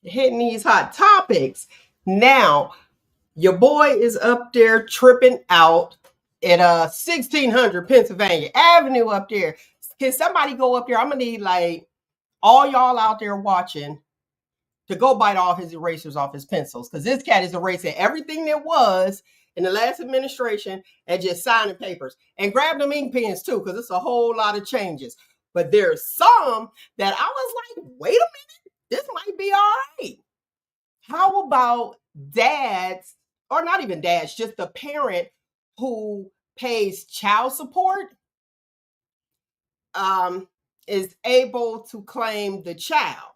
hitting these hot topics. Now, your boy is up there tripping out at 1600 Pennsylvania Avenue up there. Can somebody go up there? I'm gonna need like all y'all out there watching to go bite all his erasers off his pencils because this cat is erasing everything that was in the last administration and just signing papers and grab them ink pens too because it's a whole lot of changes. But there's some that I was like, wait a minute, this might be all right. How about dads, or not even dads, just the parent who pays child support um, is able to claim the child?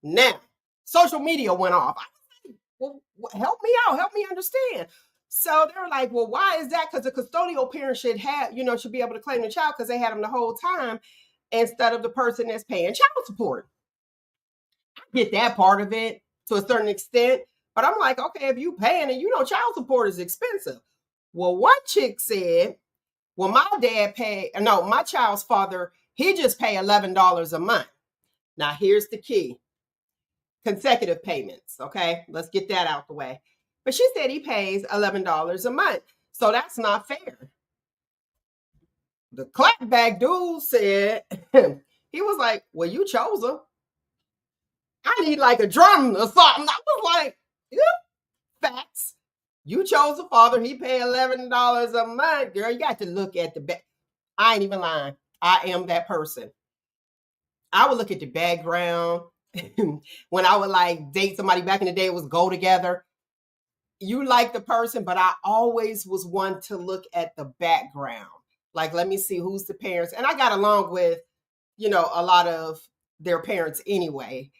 Now, social media went off. I was like, well, help me out, help me understand. So they were like, well, why is that? Because the custodial parent should have, should be able to claim the child because they had them the whole time instead of the person that's paying child support. I get that part of it to a certain extent, but I'm like, okay, if you paying and child support is expensive. Well, one chick said, well, my child's father, he just pay $11 a month. Now here's the key. Consecutive payments. Okay, let's get that out the way. But she said he pays $11 a month. So that's not fair. The clapback dude said, he was like, well, you chose her. I need like a drum or something. I was like, yeah, facts. You chose a father. He paid $11 a month. Girl, you got to look at the back. I ain't even lying. I am that person. I would look at the background. When I would like date somebody back in the day, it was go together. You like the person, but I always was one to look at the background. Like, let me see who's the parents. And I got along with, a lot of their parents anyway.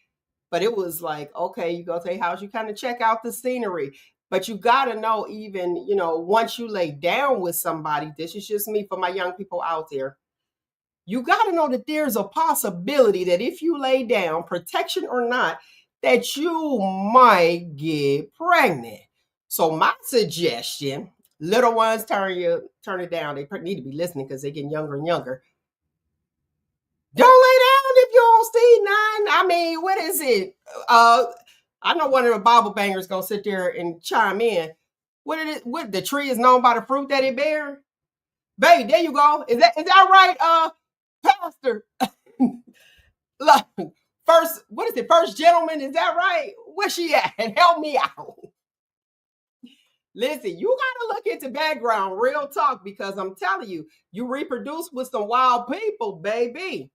But it was like, okay, you go to a house, you kind of check out the scenery. But you got to know, even, once you lay down with somebody, this is just me for my young people out there. You got to know that there's a possibility that if you lay down, protection or not, that you might get pregnant. So my suggestion, little ones, turn it down. They need to be listening because they're getting younger and younger. Don't lay down if you don't see none. I mean, what is it? I know one of the Bible bangers gonna sit there and chime in. What the tree is known by the fruit that it bear? Baby, there you go. Is that right, Pastor? Like, what is it? First gentleman, is that right? Where's she at? Help me out. Listen, you gotta look into background, real talk, because I'm telling you, you reproduce with some wild people, baby.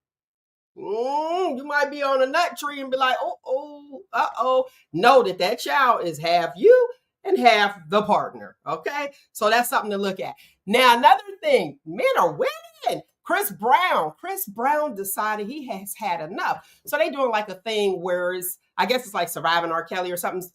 You might be on a nut tree and be like, uh-oh. Know that child is half you and half the partner. Okay. So that's something to look at. Now, another thing, men are winning. Chris Brown decided he has had enough. So they doing like a thing where I guess it's like Surviving R. Kelly or something.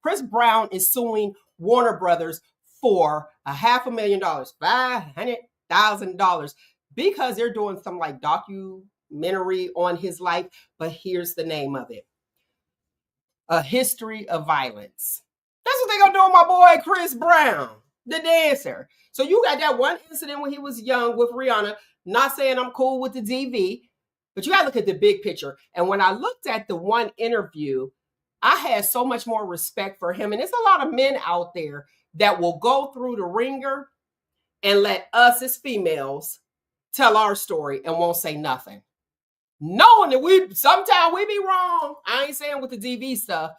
Chris Brown is suing Warner Brothers for $500,000, $500,000, because they're doing some like documentary on his life. But here's the name of it: A History of Violence. That's what they're gonna do with my boy Chris Brown, the dancer. So you got that one incident when he was young with Rihanna. Not saying I'm cool with the DV, but you gotta look at the big picture. And when I looked at the one interview, I had so much more respect for him. And there's a lot of men out there that will go through the ringer and let us as females tell our story and won't say nothing. Knowing that sometimes we be wrong. I ain't saying with the DV stuff,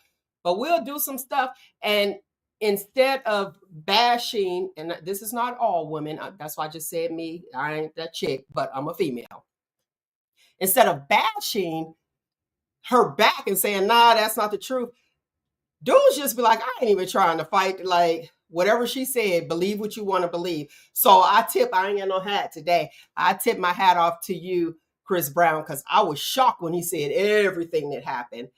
but we'll do some stuff. And instead of bashing, and this is not all women, that's why I just said me, I ain't that chick, but I'm a female. Instead of bashing her back and saying, nah, that's not the truth, dudes just be like, I ain't even trying to fight. Like, whatever she said, believe what you want to believe. So I ain't got no hat today. I tip my hat off to you, Chris Brown, because I was shocked when he said everything that happened.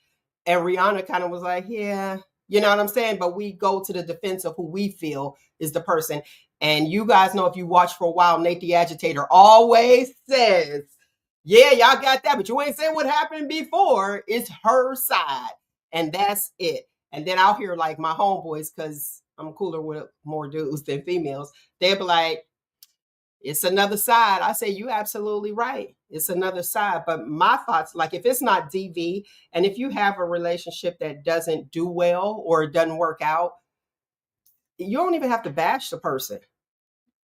And Rihanna kind of was like, yeah, you know what I'm saying? But we go to the defense of who we feel is the person. And you guys know, if you watch for a while, Nate the Agitator always says, yeah, y'all got that, but you ain't saying what happened before. It's her side. And that's it. And then I'll hear like my homeboys, because I'm cooler with more dudes than females. They'll be like, It's another side. I say you absolutely right. It's another side. But my thoughts, like if it's not DV, and if you have a relationship that doesn't do well or it doesn't work out, you don't even have to bash the person.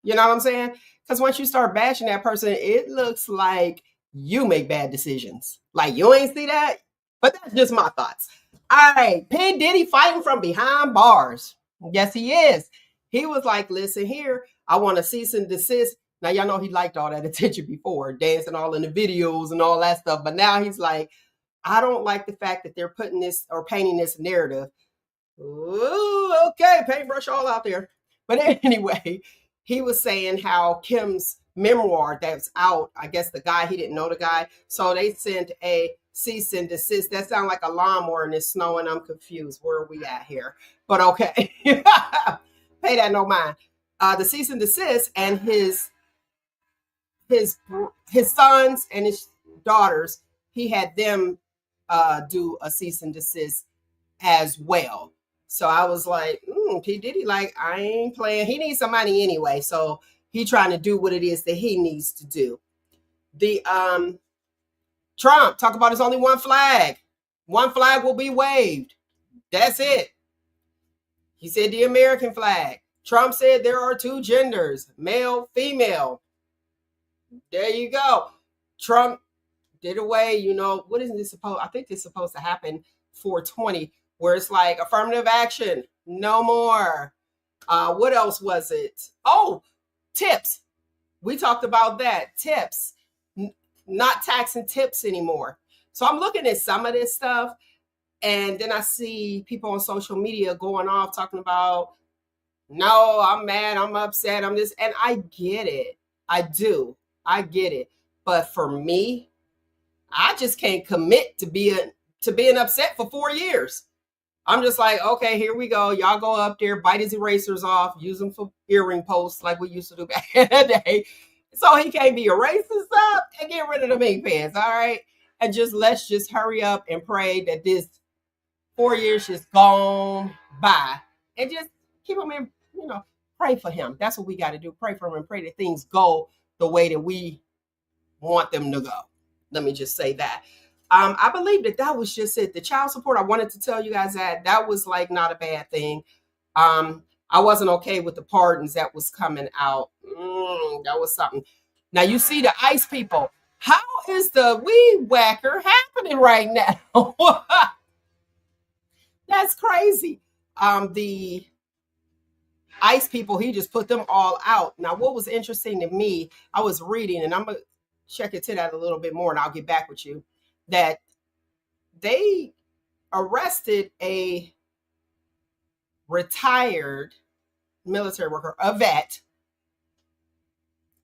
You know what I'm saying? Because once you start bashing that person, it looks like you make bad decisions. Like you ain't see that. But that's just my thoughts. All right, P. Diddy fighting from behind bars. Yes, he is. He was like, listen here, I want to cease and desist. Now, y'all know he liked all that attention before, dancing all in the videos and all that stuff. But now he's like, I don't like the fact that they're putting this or painting this narrative. Ooh, okay, paintbrush all out there. But anyway, he was saying how Kim's memoir that's out, I guess the guy, he didn't know the guy. So they sent a cease and desist. That sounds like a lawnmower and it's snowing. I'm confused. Where are we at here? But okay. Pay that no mind. The cease and desist, and his sons and his daughters, he had them do a cease and desist as well. So I was like, P. Diddy, like, I ain't playing. He needs some money anyway. So he trying to do what it is that he needs to do. The Trump, talk about there's only one flag. One flag will be waved. That's it. He said the American flag. Trump said there are two genders, male, female. There you go. Trump did away, what is this supposed? I think this is supposed to happen 420, where it's like affirmative action, no more. What else was it? Oh, tips. We talked about that. Tips. Not taxing tips anymore. So I'm looking at some of this stuff, and then I see people on social media going off talking about, no, I'm mad, I'm upset, I'm this, and I get it. I do. I get it. But for me, I just can't commit to being upset for 4 years. I'm just like, okay, here we go. Y'all go up there, bite his erasers off, use them for earring posts like we used to do back in the day. So he can't be erasing stuff and get rid of the mink pants, all right? And let's just hurry up and pray that this 4 years just gone by. And just keep him in, pray for him. That's what we got to do. Pray for him and pray that things go the way that we want them to go. Let me just say that. I believe that was just it. The child support, I wanted to tell you guys that was like not a bad thing. I wasn't okay with the pardons that was coming out. That was something. Now you see the ICE people. How is the weed whacker happening right now? That's crazy. The ICE people, he just put them all out. Now, what was interesting to me, I was reading, and I'm going to check into that a little bit more, and I'll get back with you, that they arrested a retired military worker, a vet.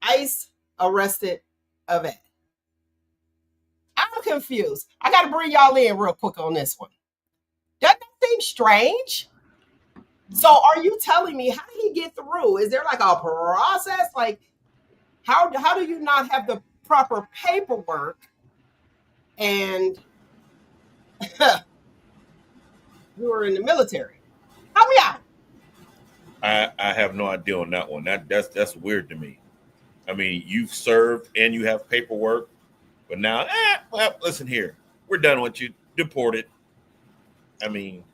ICE arrested a vet. I'm confused. I got to bring y'all in real quick on this one. Doesn't that seem strange? So are you telling me, how did he get through? Is there like a process? Like, how do you not have the proper paperwork? And you were in the military. Help me out. I have no idea on that one. That's weird to me. I mean, you've served and you have paperwork, but now, well, listen here, we're done with you. Deported. I mean,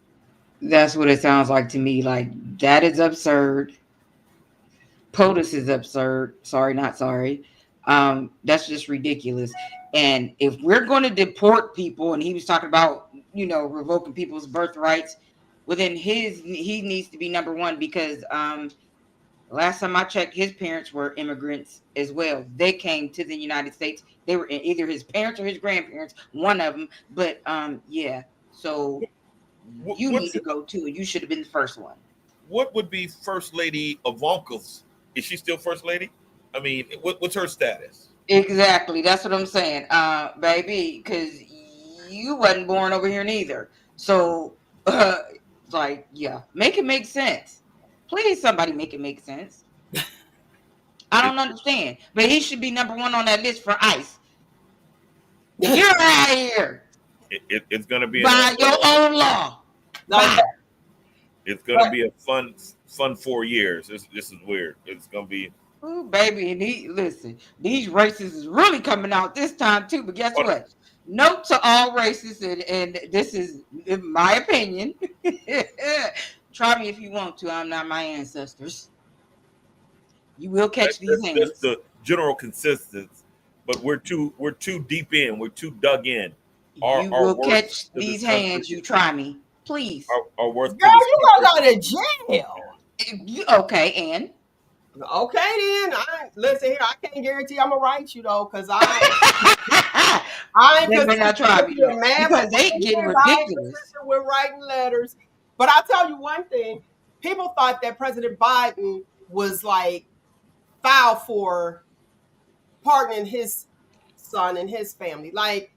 that's what it sounds like to me. Like, that is absurd. POTUS is absurd. Sorry, not sorry. That's just ridiculous. And if we're going to deport people, and he was talking about, revoking people's birthrights, well, then he needs to be number one, because last time I checked, his parents were immigrants as well. They came to the United States. They were either his parents or his grandparents, one of them. But yeah, so you need to go too. You should have been the first one. What would be First Lady Ivanka's? Is she still First Lady? I mean, what's her status? Exactly. That's what I'm saying, baby, because you wasn't born over here neither. So, yeah, make it make sense. Please, somebody make it make sense. I don't understand. But he should be number one on that list for ICE. You're out of here. It's going to be by your own law. It's going to be a fun 4 years. This is weird. It's going to be Ooh, baby, and listen, these racists is really coming out this time too. But guess what? Note to all racists, and this is in my opinion. Try me if you want to. I'm not my ancestors. You will catch these hands. That's the general consensus, but we're too deep in. We're too dug in. You will catch these hands. You try me, please. Our worth. Girl, you gonna go to jail. Okay, and okay then. Listen here. I can't guarantee I'm gonna write you though, because I ain't not try me because they getting ridiculous. We're writing letters, but I'll tell you one thing: people thought that President Biden was like filed for pardoning his son and his family. Like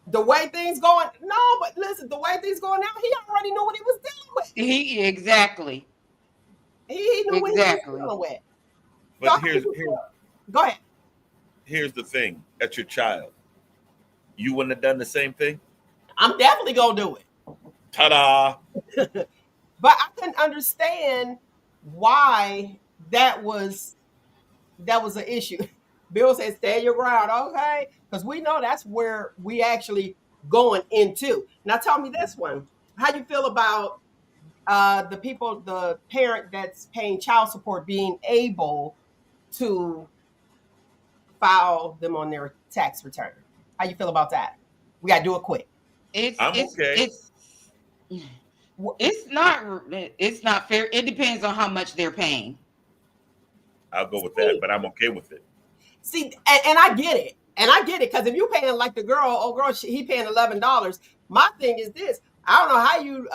the way things going, no, but listen, the way things going now, he already knew what he was dealing with. Exactly. He knew what he was dealing with. But go ahead. Here's the thing: that's your child. You wouldn't have done the same thing? I'm definitely gonna do it. Ta-da! But I couldn't understand why that was an issue. Bill said, "Stand your ground," okay? Because we know that's where we actually going into. Now, tell me this one: how you feel about the parent that's paying child support being able to file them on their tax return? How you feel about that? We got to do it quick. Okay. It's not fair. It depends on how much they're paying. I'll go with that, but I'm okay with it. See, and I get it. And I get it, because if you're paying like the girl, he paying $11. My thing is this: I don't know how you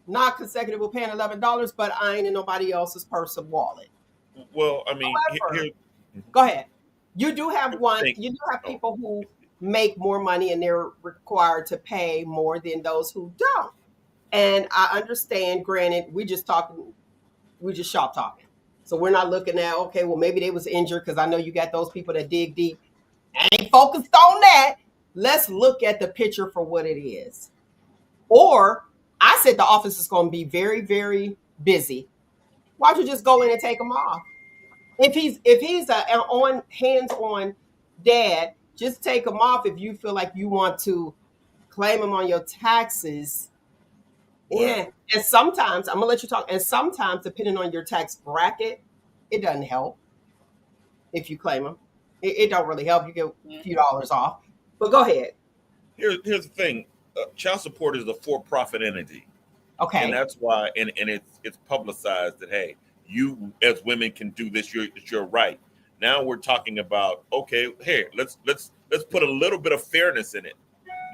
not consecutive with paying $11, but I ain't in nobody else's personal wallet. Well, I mean, go ahead. You do have people who make more money and they're required to pay more than those who don't. And I understand, granted, we just shop talking. So we're not looking at, okay, well, maybe they was injured, because I know you got those people that dig deep. I ain't focused on that. Let's look at the picture for what it is. Or I said the office is going to be very, very busy. Why don't you just go in and take them off? If he's an hands-on dad, just take him off if you feel like you want to claim him on your taxes. Yeah. And sometimes, I'm going to let you talk, and sometimes, depending on your tax bracket, it doesn't help if you claim them. It don't really help. You get a few dollars off. But go ahead. Here's the thing. Child support is a for-profit entity. Okay. And that's why, and it's publicized that, hey, you as women can do this. It's your right. Now we're talking about, okay, here, let's put a little bit of fairness in it.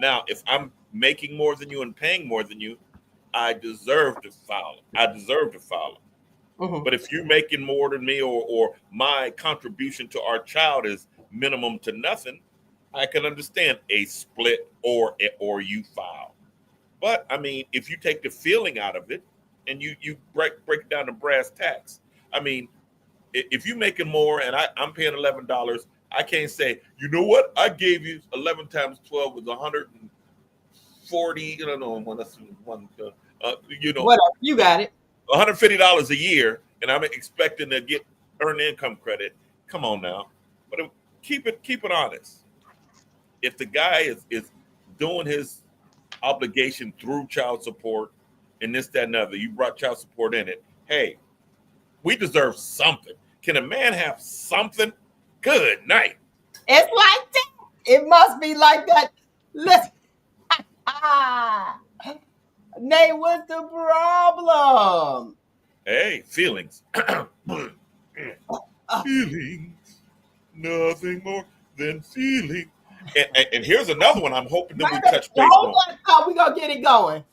Now, if I'm making more than you and paying more than you, I deserve to file. Mm-hmm. But if you're making more than me, or my contribution to our child is minimum to nothing, I can understand a split or you file. But I mean, if you take the feeling out of it and you break it down to brass tacks, I mean, if you're making more and I'm paying $11, I can't say, you know what, I gave you 11 times 12 was 140. You know, whatever, you got it. $150 a year, and I'm expecting to get earned income credit. Come on now, but keep it honest. If the guy is doing his obligation through child support and this, that, and other, you brought child support in it. Hey, we deserve something. Can a man have something? Good night. It's like that. It must be like that. Listen. Nate, what's the problem? Hey, feelings. Feelings. Nothing more than feeling. And here's another one I'm hoping that we touch base on. We're going to get it going.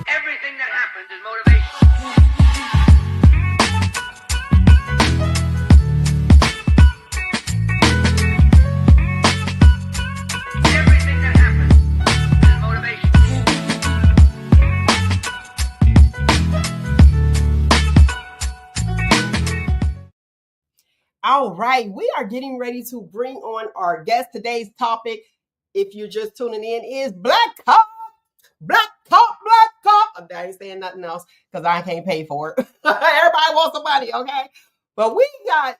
Everything that happens is motivation. Everything that happens is motivation. All right, we are getting ready to bring on our guest. Today's topic if you're just tuning in, is Black Cop, Black Cop, Black Cop. I ain't saying nothing else because I can't pay for it. Everybody wants some money, okay? But we got,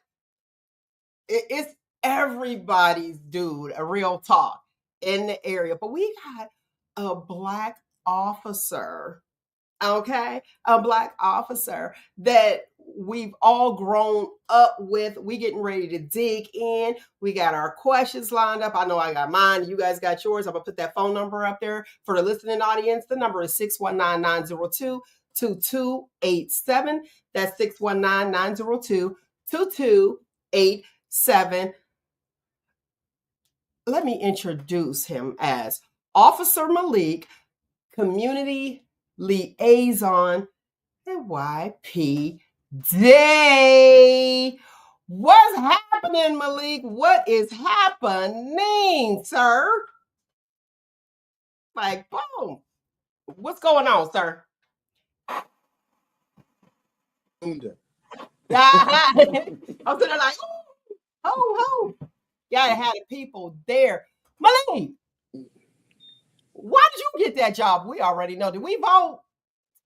it's everybody's dude, a real talk in the area. But we got a Black officer, okay? A Black officer that we've all grown up with. We getting ready to dig in. We got our questions lined up. I know I got mine. You guys got yours. I'm going to put that phone number up there for the listening audience. The number is 619-902-2287. That's 619-902-2287. Let me introduce him as Officer Malik, Community Liaison, NYPD. What's happening, Malik? What is happening, sir? Like, boom. What's going on, sir? I'm sitting there like, oh. Yeah, it had people there. Malik, why did you get that job? We already know. Did we vote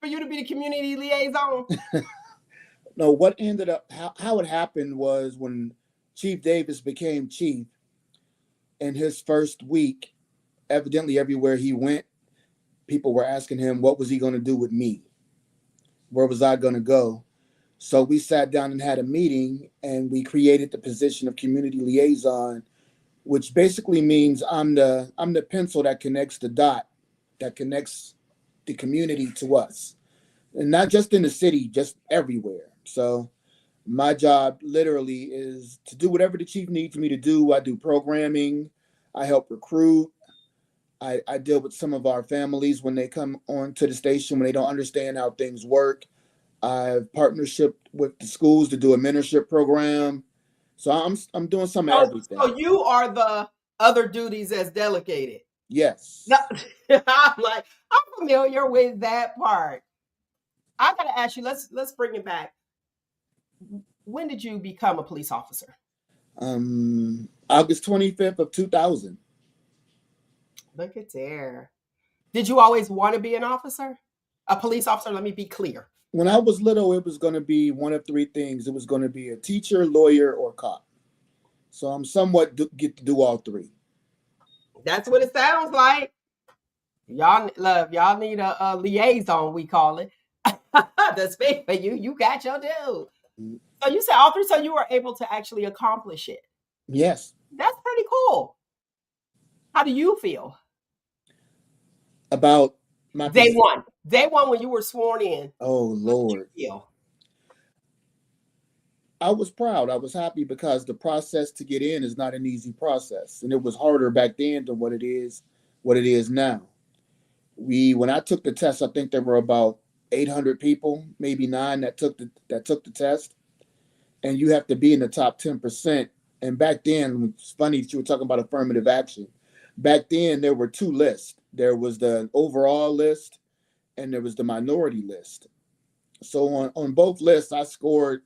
for you to be the community liaison? No, what ended up, how it happened was when Chief Davis became chief, in his first week, evidently everywhere he went, people were asking him, what was he going to do with me? Where was I going to go? So we sat down and had a meeting, and we created the position of community liaison, which basically means I'm the pencil that connects the dot, that connects the community to us. And not just in the city, just everywhere. So my job literally is to do whatever the chief needs me to do. I do programming. I help recruit. I deal with some of our families when they come on to the station, when they don't understand how things work. I have partnership with the schools to do a mentorship program. So I'm doing some of everything. So you are the other duties as delegated. Yes. No, I'm familiar with that part. I gotta ask you, let's bring it back. When did you become a police officer? August 25th of 2000. Look at there. Did you always want to be an officer? A police officer? Let me be clear. When I was little, it was going to be one of three things. It was going to be a teacher, lawyer, or cop. So I'm somewhat get to do all three. That's what it sounds like. Y'all need a liaison, we call it. To speak for you. You got your dude. So you said all three, so you were able to actually accomplish it. Yes. That's pretty cool. How do you feel? About my Day one when you were sworn in. Oh, Lord. How did you feel? I was proud. I was happy because the process to get in is not an easy process. And it was harder back then than what it is now. When I took the test, I think there were about 800 people, maybe 9 that took the test. And you have to be in the top 10%. And back then, it's funny that you were talking about affirmative action. Back then, there were 2 lists. There was the overall list and there was the minority list. So on both lists, I scored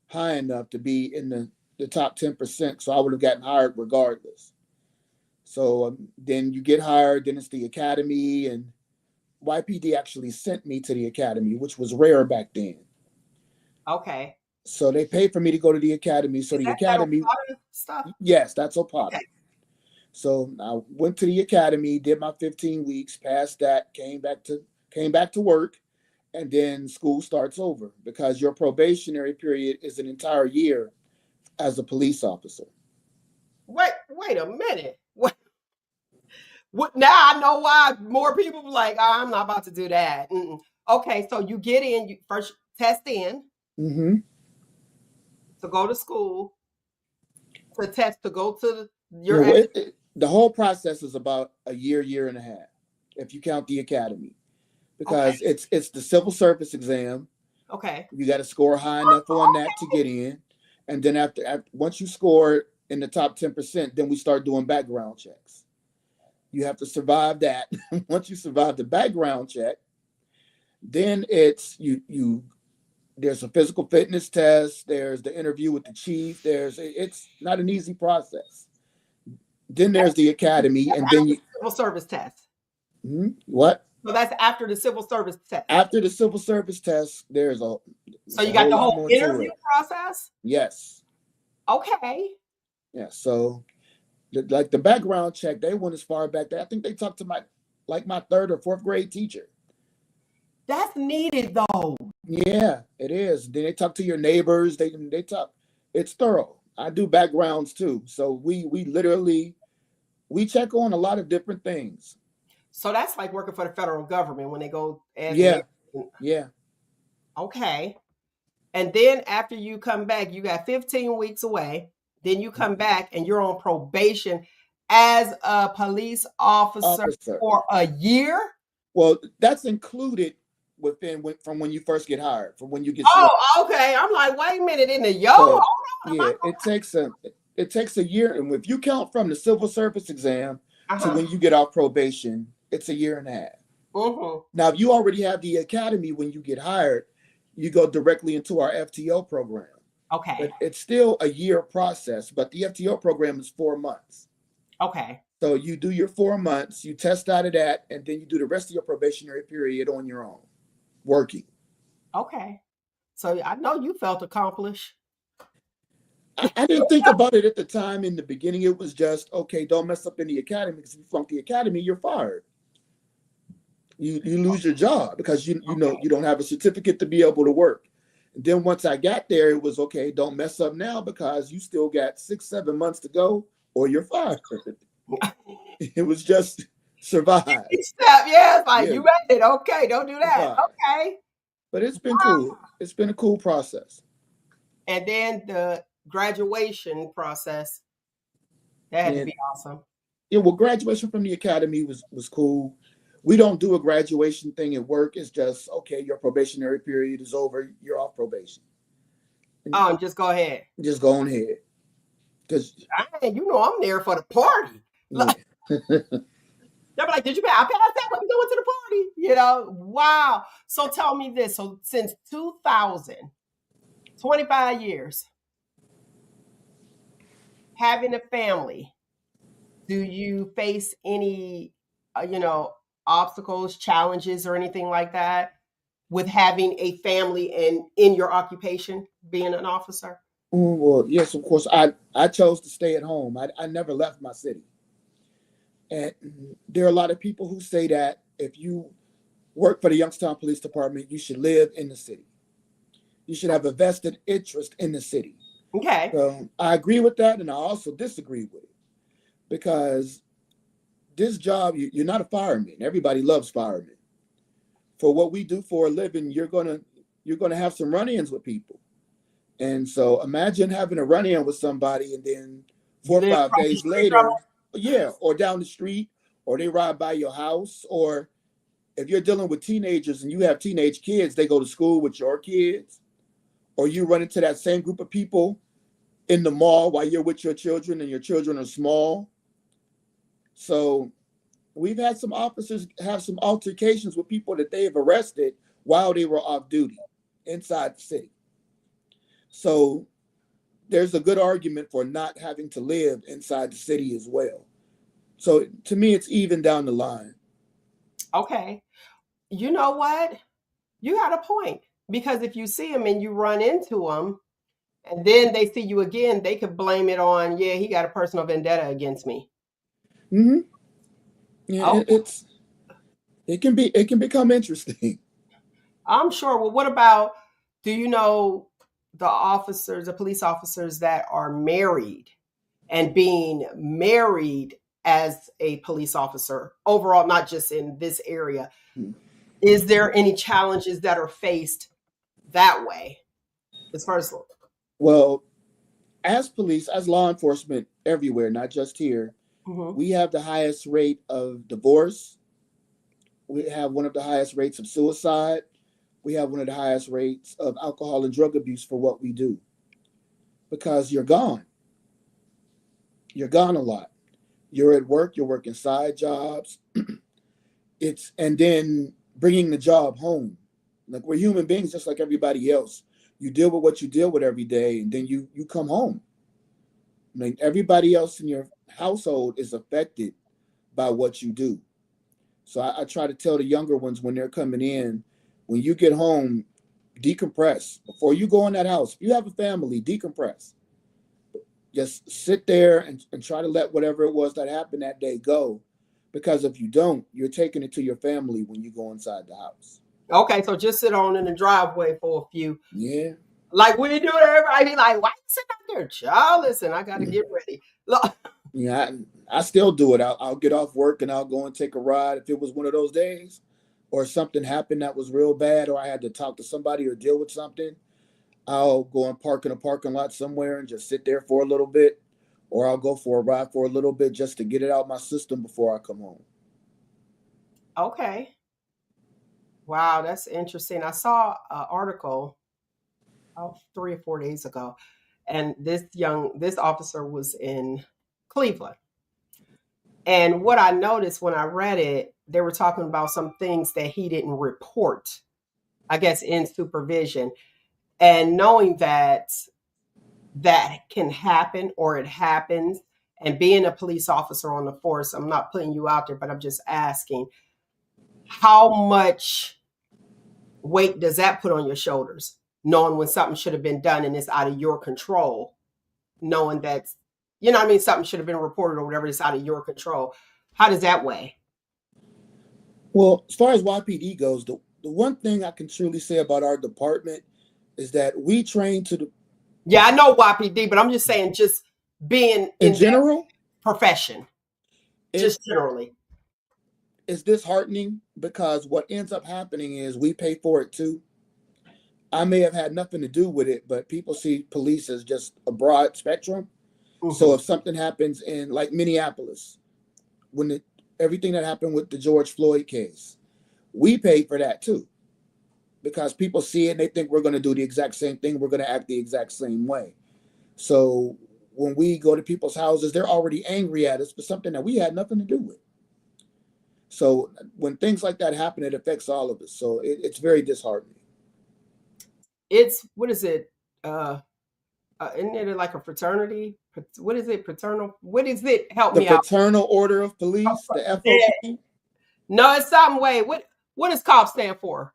high enough to be in the top 10%. So I would have gotten hired regardless. So then you get hired, then it's the academy, and YPD actually sent me to the academy, which was rare back then. Okay. So they paid for me to go to the academy. So the academy stuff? Yes, that's OPATA. Okay. So I went to the academy, did my 15 weeks, passed that, came back to work, and then school starts over because your probationary period is an entire year as a police officer. Wait a minute. What? Now I know why more people were like, oh, I'm not about to do that. Okay, so you get in, you first test in to go to school, to test to go to the whole process is about a year and a half, if you count the academy, because it's the civil service exam. Okay. You got to score high enough on that to get in, and then after once you score in the top 10%, then we start doing background checks. You have to survive that. Once you survive the background check, then it's you. There's a physical fitness test. There's the interview with the chief. It's not an easy process. Then there's the academy, and then you Civil service test. what? So that's after the civil service test. After the civil service test, there's a So you got the lot whole more to interview it. process? Yes. Okay. Yeah. So like the background check, they went as far back that I think they talked to my 3rd or 4th grade teacher. That's needed though. Yeah, it is. Then they talk to your neighbors. They talk. It's thorough. I do backgrounds too. So we literally check on a lot of different things. So that's like working for the federal government when they go. Yeah. Okay. And then after you come back, you got 15 weeks away. Then you come back and you're on probation as a police officer for a year. Well, that's included from when you first get hired, from when you get. Oh, okay. I'm like, wait a minute, in the So, yeah, it takes a year, and if you count from the civil service exam to when you get off probation, it's a year and a half. Mm-hmm. Now, if you already have the academy when you get hired, you go directly into our FTO program. Okay. But it's still a year process, but the FTO program is 4 months. Okay. So you do your 4 months, you test out of that, and then you do the rest of your probationary period on your own, working. Okay. So I know you felt accomplished. I didn't think about it at the time. In the beginning, it was just, okay, don't mess up in the academy, because if you flunk the academy, you're fired. You lose your job because you know you don't have a certificate to be able to work. And then once I got there, it was okay, don't mess up now because you still got 6-7 months to go or you're fired. It was just survive. Yeah, it's like you made it. Okay, don't do that. Survive. Okay. But it's been cool. It's been a cool process. And then the graduation process, that had to be awesome. Yeah, well, graduation from the academy was cool. We don't do a graduation thing at work. It's just, okay, your probationary period is over. You're off probation. And just go ahead. Just go on ahead. Because you know I'm there for the party. Like, they're like, did you pay? I passed that, but we going to the party. You know, wow. So tell me this. So since 2000, 25 years, having a family, do you face any, obstacles, challenges, or anything like that with having a family and in your occupation, being an officer? Well, yes, of course. I chose to stay at home. I never left my city. And there are a lot of people who say that if you work for the Youngstown Police Department, you should live in the city. You should have a vested interest in the city. Okay. So I agree with that, and I also disagree with it. Because this job, you're not a fireman. Everybody loves firemen. For what we do for a living, you're gonna have some run-ins with people. And so imagine having a run-in with somebody and then 4 or 5 days later, or down the street, or they ride by your house, or if you're dealing with teenagers and you have teenage kids, they go to school with your kids, or you run into that same group of people in the mall while you're with your children and your children are small. So we've had some officers have some altercations with people that they've arrested while they were off duty inside the city. So there's a good argument for not having to live inside the city as well. So to me, it's even down the line. Okay. You know what? You got a point. Because if you see them and you run into them and then they see you again, they could blame it on, he got a personal vendetta against me. Mm-hmm. Yeah, it can become interesting. I'm sure. Well, what about, do you know the police officers that are married and being married as a police officer overall, not just in this area? Is there any challenges that are faced that way as far as? Well, as police, as law enforcement everywhere, not just here, we have the highest rate of divorce. We have one of the highest rates of suicide. We have one of the highest rates of alcohol and drug abuse for what we do. Because you're gone. You're gone a lot. You're at work, you're working side jobs. And then bringing the job home. Like, we're human beings just like everybody else. You deal with what you deal with every day, and then you come home. I mean, everybody else in your household is affected by what you do. So I try to tell the younger ones when they're coming in, when you get home, decompress before you go in that house. If you have a family, decompress. Just sit there and try to let whatever it was that happened that day go. Because if you don't, you're taking it to your family when you go inside the house. Okay, so just sit on in the driveway for a few. Yeah. Like we do to everybody. Be like, why you sitting out there? Child, listen, I got to get ready. Look. Yeah, I still do it. I'll get off work and I'll go and take a ride if it was one of those days, or something happened that was real bad, or I had to talk to somebody or deal with something. I'll go and park in a parking lot somewhere and just sit there for a little bit, or I'll go for a ride for a little bit just to get it out my system before I come home. Okay. Wow, that's interesting. I saw an article 3 or 4 days ago, and this officer was in Cleveland. And what I noticed when I read it, they were talking about some things that he didn't report, I guess, in supervision. And knowing that can happen, or it happens, and being a police officer on the force, I'm not putting you out there, but I'm just asking, how much weight does that put on your shoulders, knowing when something should have been done and it's out of your control, knowing that, you know what I mean, something should have been reported or whatever, it's out of your control. How does that weigh? Well, as far as YPD goes, the one thing I can truly say about our department is that we train to the... Yeah, I know YPD, but I'm just saying, just being in general profession, just generally. It's disheartening because what ends up happening is we pay for it too. I may have had nothing to do with it, but people see police as just a broad spectrum. Mm-hmm. So if something happens in like Minneapolis, when everything that happened with the George Floyd case, we paid for that too, because people see it and they think we're going to do the exact same thing. We're going to act the exact same way. So when we go to people's houses, they're already angry at us for something that we had nothing to do with. So when things like that happen, it affects all of us. So it's very disheartening. It's, what is it? Isn't it like a fraternity? What is it? Fraternal? What is it? Help me out. The Fraternal Order of Police, the FOP? Yeah. No, it's something way. What does COP stand for?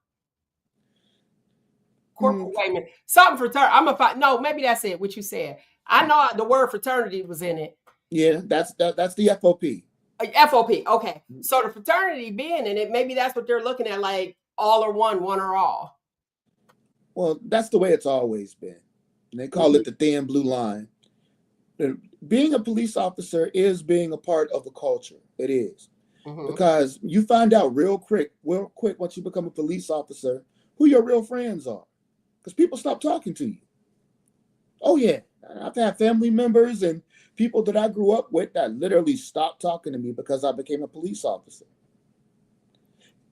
Corporate, wait a minute. Something fraternity. No, maybe that's it, what you said. I know the word fraternity was in it. Yeah, that's the FOP. FOP, okay. So the fraternity being in it, maybe that's what they're looking at, like all or one or all. Well, that's the way it's always been. And they call it the thin blue line. Being a police officer is being a part of the culture. It is. Because you find out real quick once you become a police officer who your real friends are. Because people stop talking to you. Oh yeah, I've had family members and people that I grew up with that literally stopped talking to me because I became a police officer.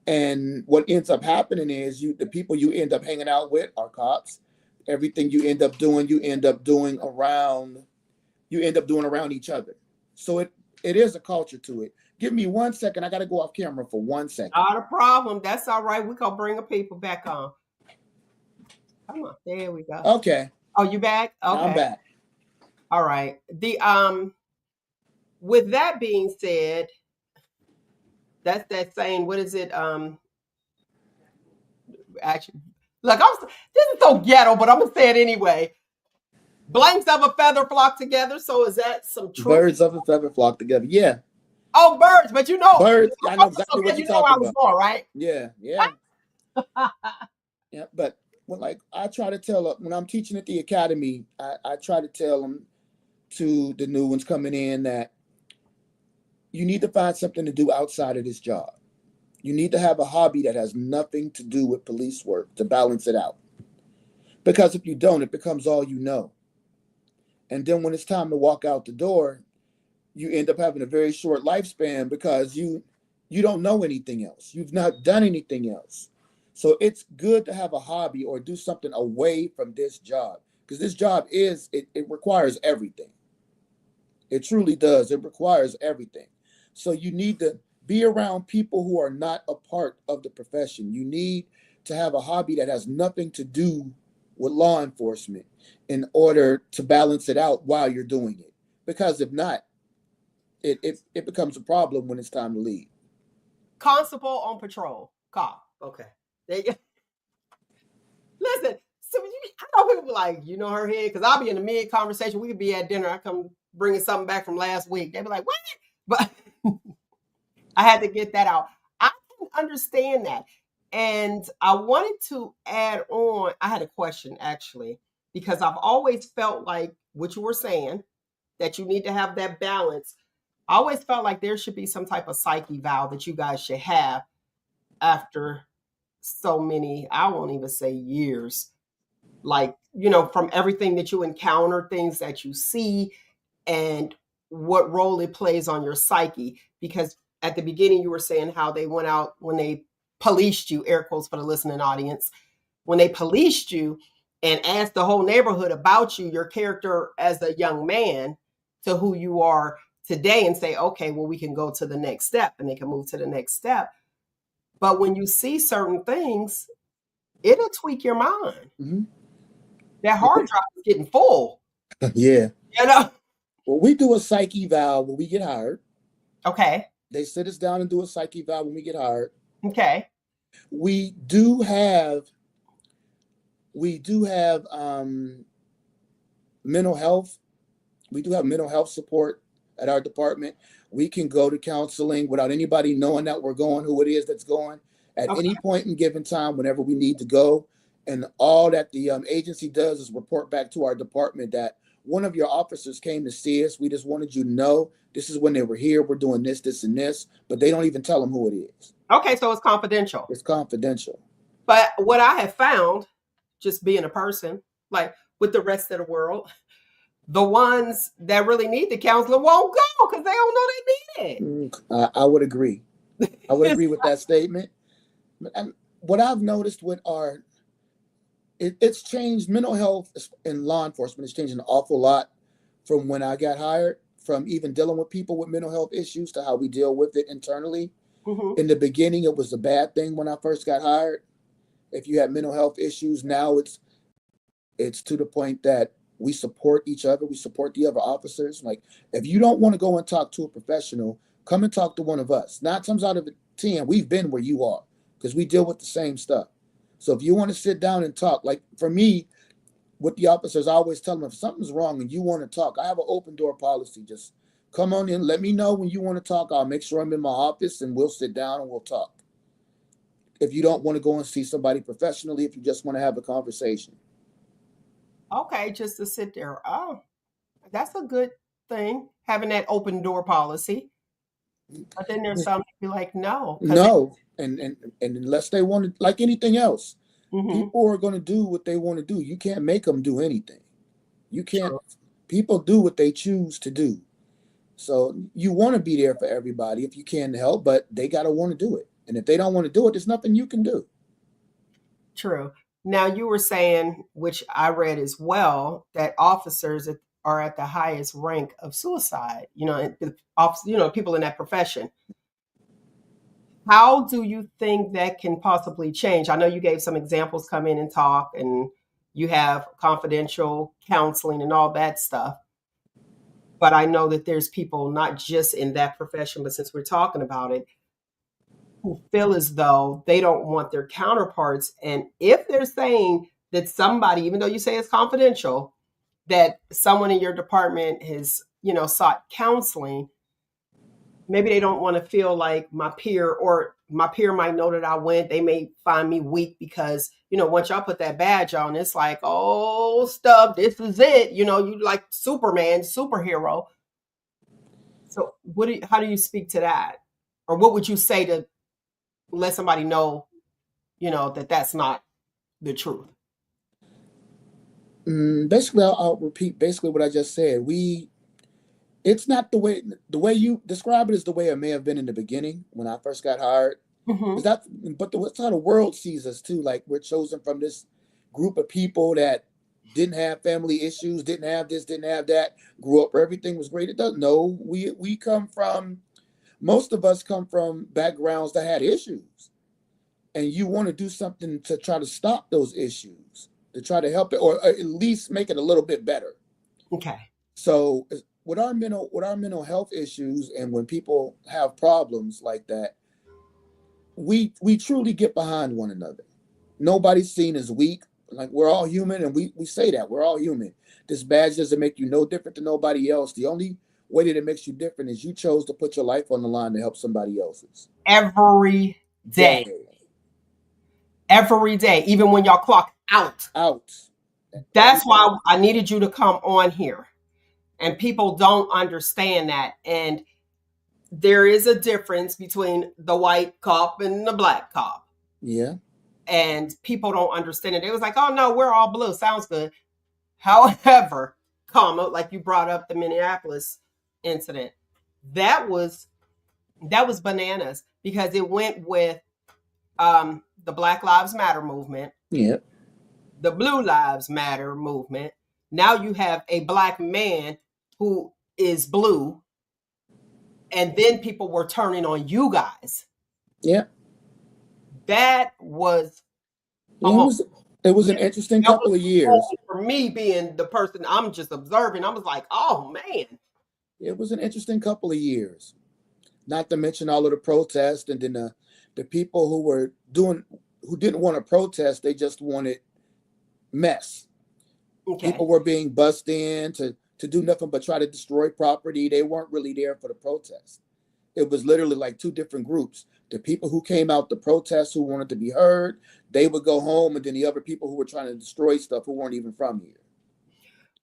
And what ends up happening is the people you end up hanging out with are cops. Everything you end up doing around each other. So it is a culture to it. Give me 1 second. I got to go off camera for 1 second. Not a problem. That's all right. We're going to bring the people back on. Come on. There we go. Okay. Oh, you back? Okay. I'm back. All right. With that being said, that's that saying, what is it? Actually, look, this is so ghetto, but I'm gonna say it anyway. Blanks of a feather flock together. So is that some truth? Birds of a feather flock together. Yeah. Oh, birds, but you know birds. I know exactly what you're talking about. Born, right? Yeah. Yeah. But I try to tell when I'm teaching at the academy, I try to tell them, to the new ones coming in, that you need to find something to do outside of this job. You need to have a hobby that has nothing to do with police work to balance it out. Because if you don't, it becomes all you know. And then when it's time to walk out the door, you end up having a very short lifespan because you don't know anything else. You've not done anything else. So it's good to have a hobby or do something away from this job, because this job it requires everything. It truly does. It requires everything. So you need to be around people who are not a part of the profession. You need to have a hobby that has nothing to do with law enforcement in order to balance it out while you're doing it. Because if not, it becomes a problem when it's time to leave. Constable on patrol. Cop. Okay. There you go. Listen, so I know people be like, you know her head, because I'll be in the mid conversation. We could be at dinner. I come bringing something back from last week. They be like, what? But I had to get that out. I can understand that. And I wanted to add on, I had a question actually, because I've always felt like what you were saying, that you need to have that balance. I always felt like there should be some type of psyche valve that you guys should have after so many, I won't even say years, like, from everything that you encounter, things that you see, and what role it plays on your psyche. Because at the beginning, you were saying how they went out when they policed you, air quotes for the listening audience, when they policed you and asked the whole neighborhood about you, your character as a young man, to who you are today, and say, okay, well, we can go to the next step, and they can move to the next step. But when you see certain things, it'll tweak your mind. Mm-hmm. That hard drive is getting full. Yeah. Well, we do a psyche valve when we get hired. Okay. They sit us down and do a psyche valve when we get hired. Okay. We do have mental health. We do have mental health support at our department. We can go to counseling without anybody knowing that we're going, who it is that's going, at any point in given time, whenever we need to go. And all that the agency does is report back to our department that one of your officers came to see us. We just wanted you to know this is when they were here. We're doing this, this, and this, but they don't even tell them who it is. Okay, so it's confidential. It's confidential. But what I have found, just being a person, like with the rest of the world, the ones that really need the counseling won't go because they don't know they need it. I would agree. I would agree with that statement. And what I've noticed with it's changed. Mental health in law enforcement has changed an awful lot from when I got hired, from even dealing with people with mental health issues to how we deal with it internally. Mm-hmm. In the beginning, it was a bad thing when I first got hired. If you had mental health issues, now it's to the point that we support each other. We support the other officers. Like, if you don't want to go and talk to a professional, come and talk to one of us. 9 times out of 10, we've been where you are because we deal with the same stuff. So if you want to sit down and talk, like for me, with the officers, I always tell them if something's wrong and you want to talk, I have an open door policy. Just come on in, let me know when you want to talk. I'll make sure I'm in my office and we'll sit down and we'll talk. If you don't want to go and see somebody professionally, if you just want to have a conversation. Okay, just to sit there. Oh, that's a good thing, having that open door policy. But then there's some that be like, no. No, and unless they want to, like anything else, people are going to do what they want to do. You can't make them do anything. You can't. Sure. People do what they choose to do. So you want to be there for everybody if you can help, but they got to want to do it. And if they don't want to do it, there's nothing you can do. True. Now, you were saying, which I read as well, that officers are at the highest rank of suicide, people in that profession. How do you think that can possibly change? I know you gave some examples, come in and talk, and you have confidential counseling and all that stuff. But I know that there's people not just in that profession, but since we're talking about it, who feel as though they don't want their counterparts. And if they're saying that somebody, even though you say it's confidential, that someone in your department has, sought counseling, maybe they don't want to feel like my peer might know that I went. They may find me weak because, once y'all put that badge on, it's like, oh, stuff, this is it. You like Superman, superhero. So how do you speak to that? Or what would you say to let somebody know, that that's not the truth? Basically, I'll repeat basically what I just said. It's not the way you describe it is the way it may have been in the beginning when I first got hired. Mm-hmm. That's how the world sees us too. Like, we're chosen from this group of people that didn't have family issues, didn't have this, didn't have that, grew up where everything was great. It doesn't. No, we come from. Most of us come from backgrounds that had issues, and you want to do something to try to stop those issues, to try to help it, or at least make it a little bit better. Okay. So with our mental health issues, and when people have problems like that, we truly get behind one another. Nobody's seen as weak. Like, we're all human, and we say that we're all human. This badge doesn't make you no different than nobody else. The only way that it makes you different is you chose to put your life on the line to help somebody else's. Every day. Every day, even when y'all clock out. That's why I needed you to come on here. And people don't understand that. And there is a difference between the white cop and the black cop. Yeah. And people don't understand it. It was like, oh no, we're all blue. Sounds good. However, like you brought up the Minneapolis incident, that was bananas, because it went with the Black Lives Matter movement. Yeah. The Blue Lives Matter movement. Now you have a black man who is blue, and then people were turning on you guys. Yeah. That was it was an interesting couple of years. For me, being the person, I'm just observing, I was like, oh man. It was an interesting couple of years. Not to mention all of the protests, and then the people who didn't want to protest, they just wanted mess. Okay. People were being bussed in to do nothing but try to destroy property. They weren't really there for the protest. It was literally like two different groups. The people who came out to protest, who wanted to be heard, they would go home, and then the other people who were trying to destroy stuff, who weren't even from here.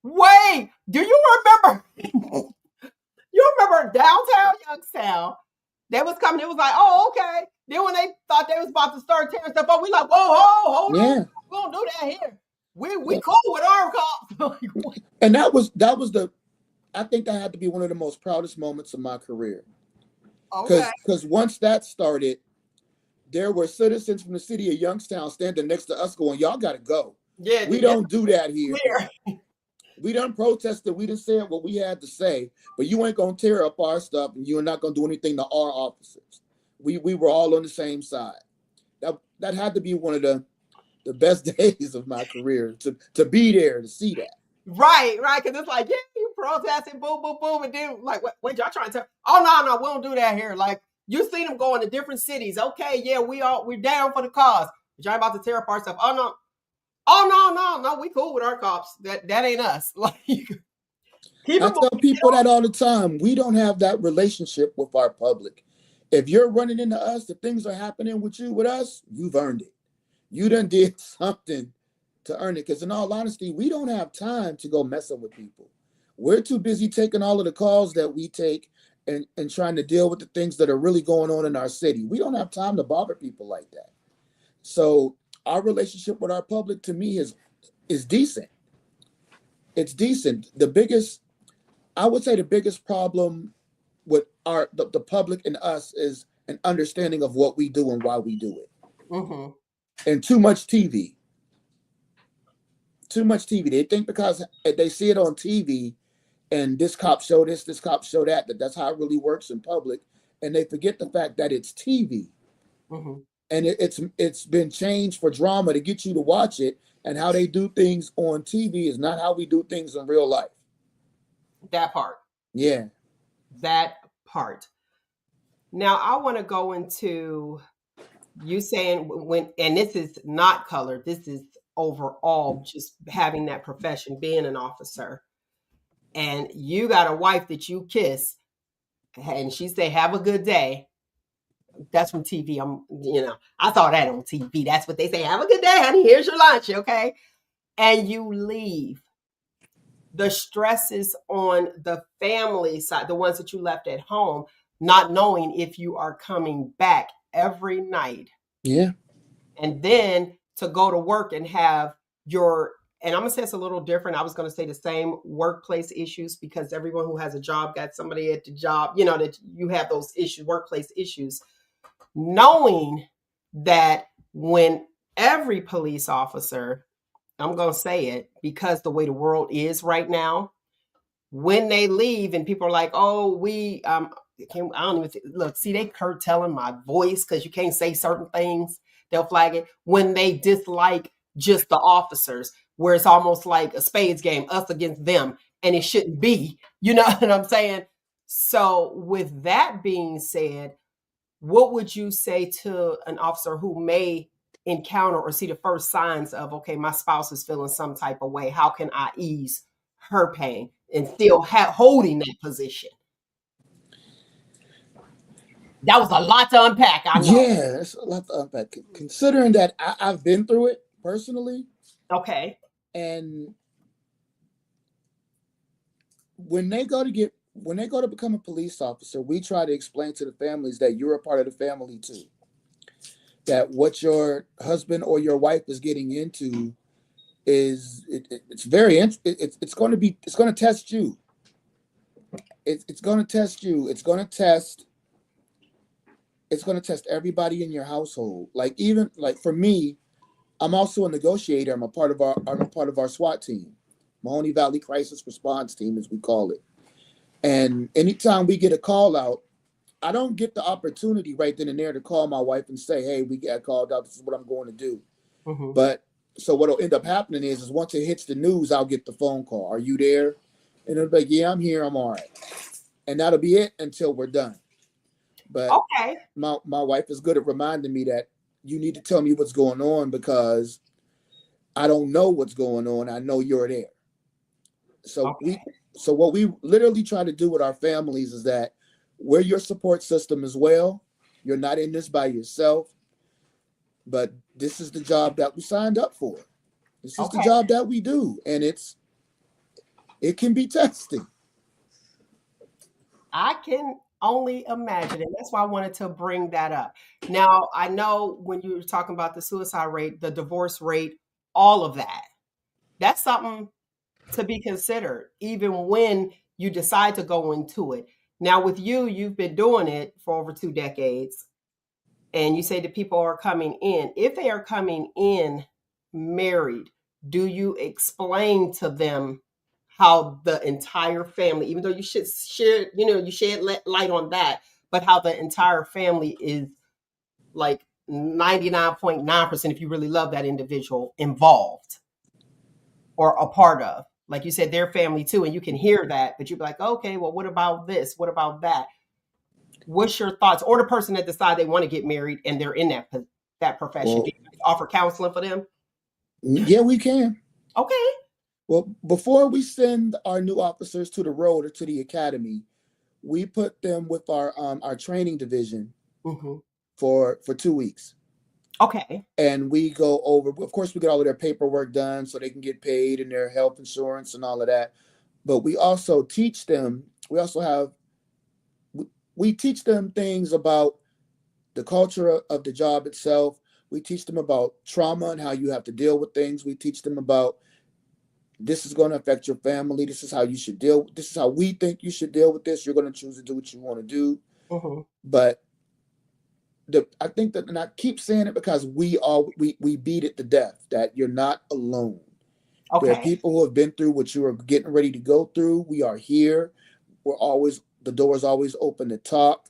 Wait, do you remember? You remember downtown Youngstown? They was coming. It was like, oh, okay. Then when they thought they was about to start tearing stuff up, we like, whoa, hold on. We don't do that here. We cool with our cops. And that was I think that had to be one of the most proudest moments of my career. Because once that started, there were citizens from the city of Youngstown standing next to us going, y'all got to go. Yeah, we don't do that here. We done protested. We done said what we had to say, but you ain't going to tear up our stuff, and you're not going to do anything to our officers. We were all on the same side. That had to be one of the best days of my career, to be there, to see that. Right. Because it's like, yeah, you protesting, boom, boom, boom, and then like, what y'all trying to tell? Oh, no, we don't do that here. Like, you see them going to different cities. Okay, yeah, we're down for the cause. But y'all about to tear up our stuff. Oh, no. No, we cool with our cops. That ain't us. Like, I tell people that all the time. We don't have that relationship with our public. If you're running into us, if things are happening with us, you've earned it. You done did something to earn it. Because in all honesty, we don't have time to go messing with people. We're too busy taking all of the calls that we take and trying to deal with the things that are really going on in our city. We don't have time to bother people like that. So our relationship with our public, to me, is decent. It's decent. I would say the biggest problem with the public and us is an understanding of what we do and why we do it. Mm-hmm. And too much TV. They think because they see it on TV and this cop show this cop show that's how it really works in public. And they forget the fact that it's TV. Mm-hmm. And it's been changed for drama to get you to watch it. And how they do things on TV is not how we do things in real life. That part. Yeah. That part. Now, I want to go into you saying and this is not color, this is overall just having that profession, being an officer. And you got a wife that you kiss, and she say, have a good day. That's from TV. I saw that on TV. That's what they say. Have a good day, honey. Here's your lunch, okay? And you leave. The stresses on the family side, the ones that you left at home, not knowing if you are coming back every night. Yeah. And then to go to work and have and I'm going to say it's a little different. I was going to say the same workplace issues, because everyone who has a job got somebody at the job, that you have those issues, workplace issues. Knowing that when every police officer, I'm going to say it because the way the world is right now, when they leave and people are like, oh, I don't even look, see, they curtailing my voice because you can't say certain things. They'll flag it when they dislike just the officers, where it's almost like a spades game, us against them. and it shouldn't be. You know what I'm saying? So with that being said, what would you say to an officer who may encounter or see the first signs of, okay, my spouse is feeling some type of way? How can I ease her pain and still holding that position? That was a lot to unpack. I know. Yeah, it's a lot to unpack. Considering that I've been through it personally, Okay. and when they go to become a police officer, we try to explain to the families that you're a part of the family too. That what your husband or your wife is getting into is it's going to test you. It's going to test you. It's going to test everybody in your household. Like, even like for me, I'm also a negotiator. I'm a part of our SWAT team, Mahoney Valley Crisis Response Team, as we call it. And anytime we get a call out, I don't get the opportunity right then and there to call my wife and say, "Hey, we got called out. This is what I'm going to do." Mm-hmm. But so what'll end up happening is once it hits the news, I'll get the phone call. "Are you there?" And it'll be like, "Yeah, I'm here. I'm all right." And that'll be it until we're done. But okay, my wife is good at reminding me that you need to tell me what's going on, because I don't know what's going on. I know you're there. So so what we literally try to do with our families is that we're your support system as well. You're not in this by yourself, but this is the job that we signed up for. This is the job that we do, and it can be testing. I can only imagine, and that's why I wanted to bring that up. Now, I know when you were talking about the suicide rate, the divorce rate, all of that, that's something to be considered, even when you decide to go into it. Now, with you, you've been doing it for over 2 decades, and you say that people are coming in. If they are coming in married, do you explain to them how the entire family, even though you should share, you shed light on that, but how the entire family is like 99.9%, if you really love that individual, involved or a part of? Like you said, their family too, and you can hear that, but you'd be like, okay, well, what about this? What about that? What's your thoughts? Or the person that decide they want to get married and they're in that profession. Well, do you offer counseling for them? Yeah, we can. Okay. Well, before we send our new officers to the road or to the academy, we put them with our training division for 2 weeks. Okay. And we go over, of course, we get all of their paperwork done so they can get paid and their health insurance and all of that. But we also teach them, we teach them things about the culture of the job itself. We teach them about trauma and how you have to deal with things. We teach them about, this is going to affect your family. This is how you should deal. This is how we think you should deal with this. You're going to choose to do what you want to do. But I think that, and I keep saying it because we beat it to death, that you're not alone. There are people who have been through what you are getting ready to go through. We are here. The door is always open to talk.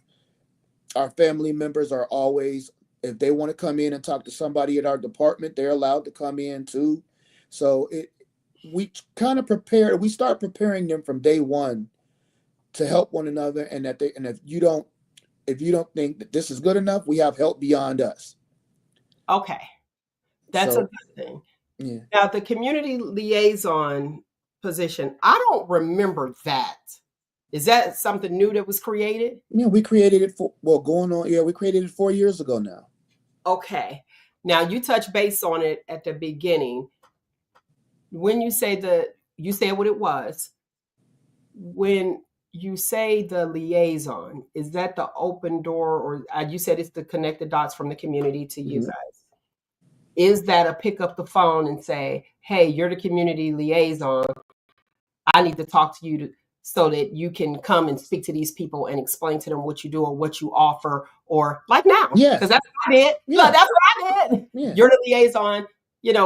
Our family members are always, if they want to come in and talk to somebody at our department, they're allowed to come in too. So we kind of we start preparing them from day one to help one another, and if you don't think that this is good enough, we have help beyond us. Okay. That's a good thing. Yeah. Now, the community liaison position, I don't remember that. Is that something new that was created? Yeah, we created it we created it 4 years ago now. Okay. Now, you touched base on it at the beginning. When you say you said what it was. When you say the liaison, is that the open door, or you said it's the connect the dots from the community to you guys? Is that a pick up the phone and say, hey, you're the community liaison. I need to talk to you so that you can come and speak to these people and explain to them what you do or what you offer, or like now? Yeah. Because that's what I did. Yeah. Look, that's what I did. Yeah. You're the liaison,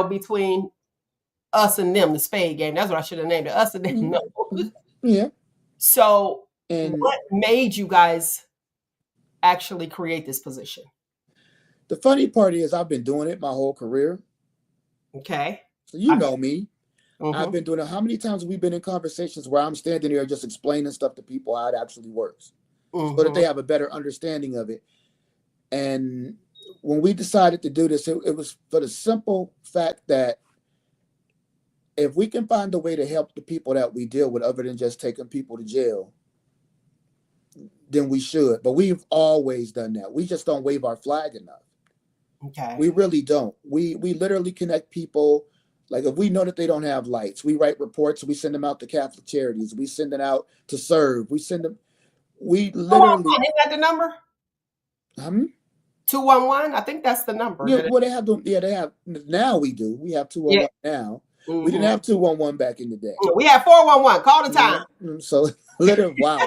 between us and them, the spade game. That's what I should have named it. Us and them. Yeah. So what made you guys actually create this position? The funny part is I've been doing it my whole career. Okay. So you know me. I've been doing it. How many times have we been in conversations where I'm standing there just explaining stuff to people how it actually works, so that they have a better understanding of it? And when we decided to do this, it was for the simple fact that if we can find a way to help the people that we deal with other than just taking people to jail, then we should. But we've always done that. We just don't wave our flag enough. Okay. We really don't. We literally connect people. Like if we know that they don't have lights, we write reports. We send them out to Catholic charities. We send them out to serve. We send them. We literally. Isn't that the number? 211. I think that's the number. Yeah, well, they have them. Yeah, they have. Now we do. We have 211 now. We didn't have 211 back in the day. We have 411. Call the time. So literally, wow.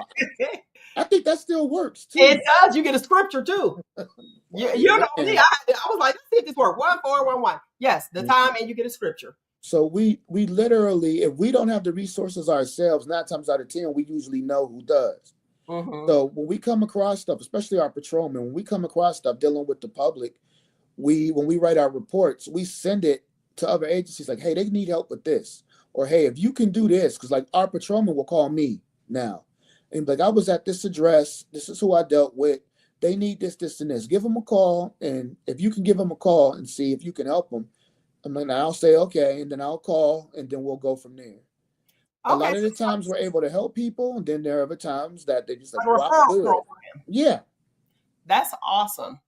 I think that still works too. It does. You get a scripture too. You know me. I was like, let's see if this works. 1411. Yes, the time, and you get a scripture. So we literally, if we don't have the resources ourselves, 9 times out of 10, we usually know who does. So when we come across stuff, especially our patrolmen, when we come across stuff dealing with the public, when we write our reports, we send it to other agencies like, hey, they need help with this, or hey, if you can do this, because like our patrolman will call me now and like, I was at this address, this is who I dealt with, they need this, this, and this. Give them a call, and if you can give them a call and see if you can help them, I'm like, I'll say okay, and then I'll call, and then we'll go from there. A lot of the times we're able to help people, and then there are other times that they just like, wow, yeah. That's awesome.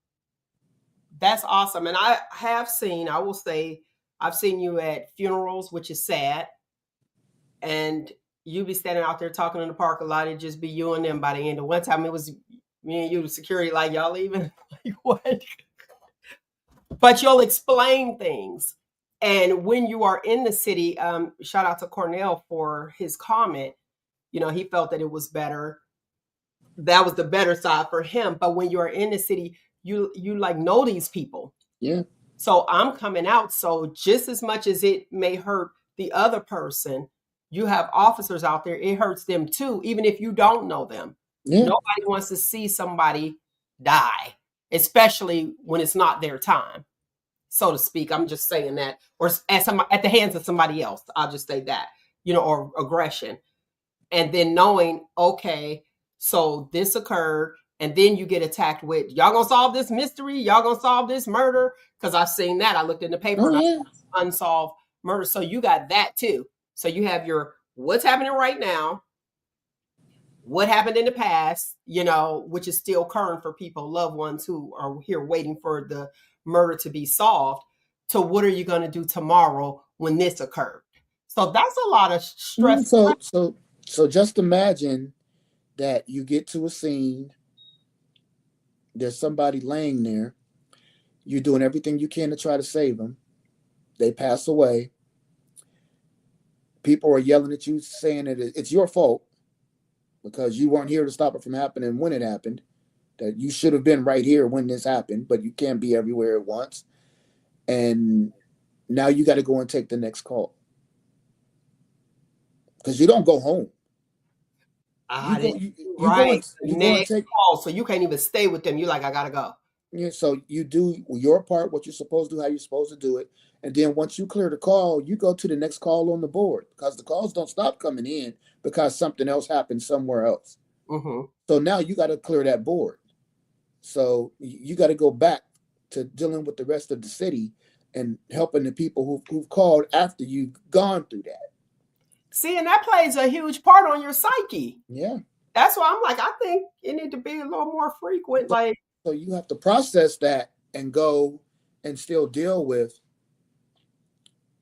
That's awesome. And I have seen, I will say, I've seen you at funerals, which is sad. And you be standing out there talking in the park a lot. It'd just be you and them by the end. Of one time it was me and you, the security, like, y'all leaving? Like, what? But you'll explain things. And when you are in the city, shout out to Cornell for his comment. You know, he felt that it was better. That was the better side for him. But when you are in the city, you like know these people. Yeah. So I'm coming out. So just as much as it may hurt the other person, you have officers out there. It hurts them too, even if you don't know them. Yeah. Nobody wants to see somebody die, especially when it's not their time, so to speak. I'm just saying that, or at the hands of somebody else. I'll just say that, you know, or aggression. And then knowing, okay, so this occurred. And then you get attacked with, y'all gonna solve this mystery? Y'all gonna solve this murder? Because I've seen that. I looked in the paper, unsolved murder. So you got that too. So you have your what's happening right now, what happened in the past, you know, which is still current for people, loved ones who are here waiting for the murder to be solved, to what are you going to do tomorrow when this occurred? So that's a lot of stress. So just imagine that you get to a scene. There's somebody laying there. You're doing everything you can to try to save them. They pass away. People are yelling at you, saying that it's your fault because you weren't here to stop it from happening when it happened, that you should have been right here when this happened, but you can't be everywhere at once. And now you got to go and take the next call because you don't go home. Next call, so you can't even stay with them. You're like, I gotta go. Yeah, so you do your part, what you're supposed to do, how you're supposed to do it, and then once you clear the call, you go to the next call on the board because the calls don't stop coming in because something else happened somewhere else. So now you got to clear that board. So you got to go back to dealing with the rest of the city and helping the people who've called after you've gone through that. See, and that plays a huge part on your psyche. Yeah. That's why I'm like, I think it need to be a little more frequent. So you have to process that and go and still deal with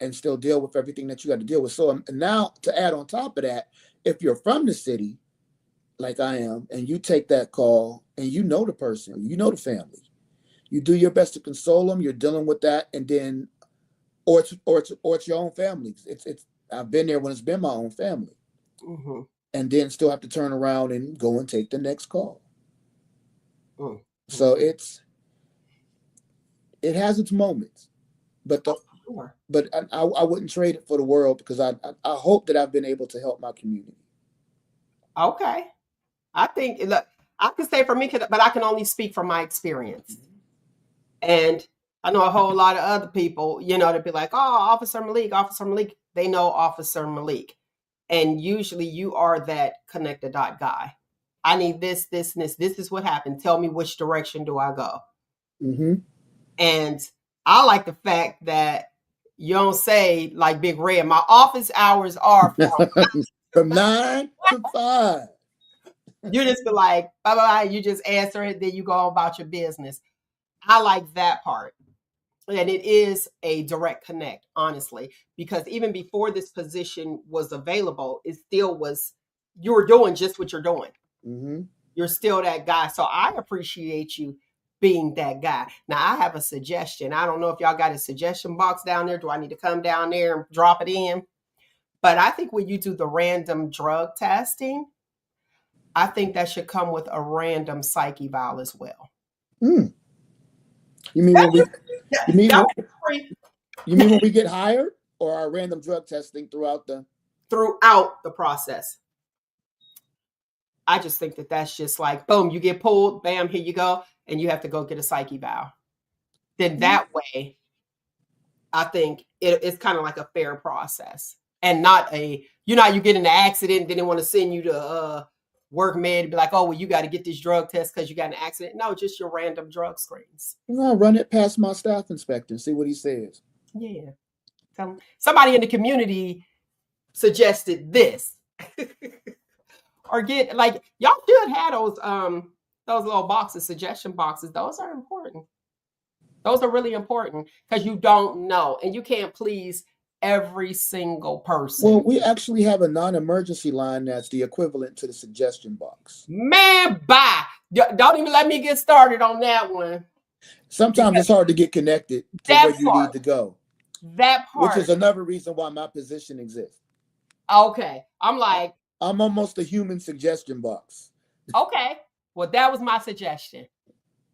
everything that you got to deal with. So now to add on top of that, if you're from the city, like I am, and you take that call and you know the person, you know the family, you do your best to console them. You're dealing with that, and then, or it's your own family. It's I've been there when it's been my own family, and then still have to turn around and go and take the next call. So it has its moments, but I wouldn't trade it for the world because I hope that I've been able to help my community. Okay, I think look, I can say for me, but I can only speak from my experience, and I know a whole lot of other people, you know, to be like, oh, Officer Malik, they know Officer Malik. And usually you are that connect the dot guy. I need this, this, and this. This is what happened. Tell me which direction do I go? Mm-hmm. And I like the fact that you don't say like Big Red, my office hours are From 9 to 5. You just be like, bye bye. You just answer it, then you go about your business. I like that part. And it is a direct connect, honestly, because even before this position was available, it still was, you were doing just what you're doing. Mm-hmm. You're still that guy. So I appreciate you being that guy. Now, I have a suggestion. I don't know if y'all got a suggestion box down there. Do I need to come down there and drop it in? But I think when you do the random drug testing, I think that should come with a random psych eval as well. Mm. You mean when we you mean That when, was free you mean when we get hired, or our random drug testing throughout the process. I just think that that's just like, boom, you get pulled, bam, here you go, and you have to go get a psych eval. Then that way, I think it's kind of like a fair process, and not a, you get in an accident, then they want to send you to work med and be like, oh, well, you got to get this drug test because you got an accident. No, just your random drug screens. I'll run it past my staff inspector and see what he says. Yeah. Somebody in the community suggested this. Or get, like, y'all should have those little boxes, suggestion boxes. Those are important. Those are really important because you don't know, and you can't please every single person. Well, we actually have a non-emergency line that's the equivalent to the suggestion box. Man, bye. Don't even let me get started on that one. Sometimes it's hard to get connected to where you need to go. That part. Which is another reason why my position exists. Okay. I'm like, I'm almost a human suggestion box. Okay. Well, that was my suggestion.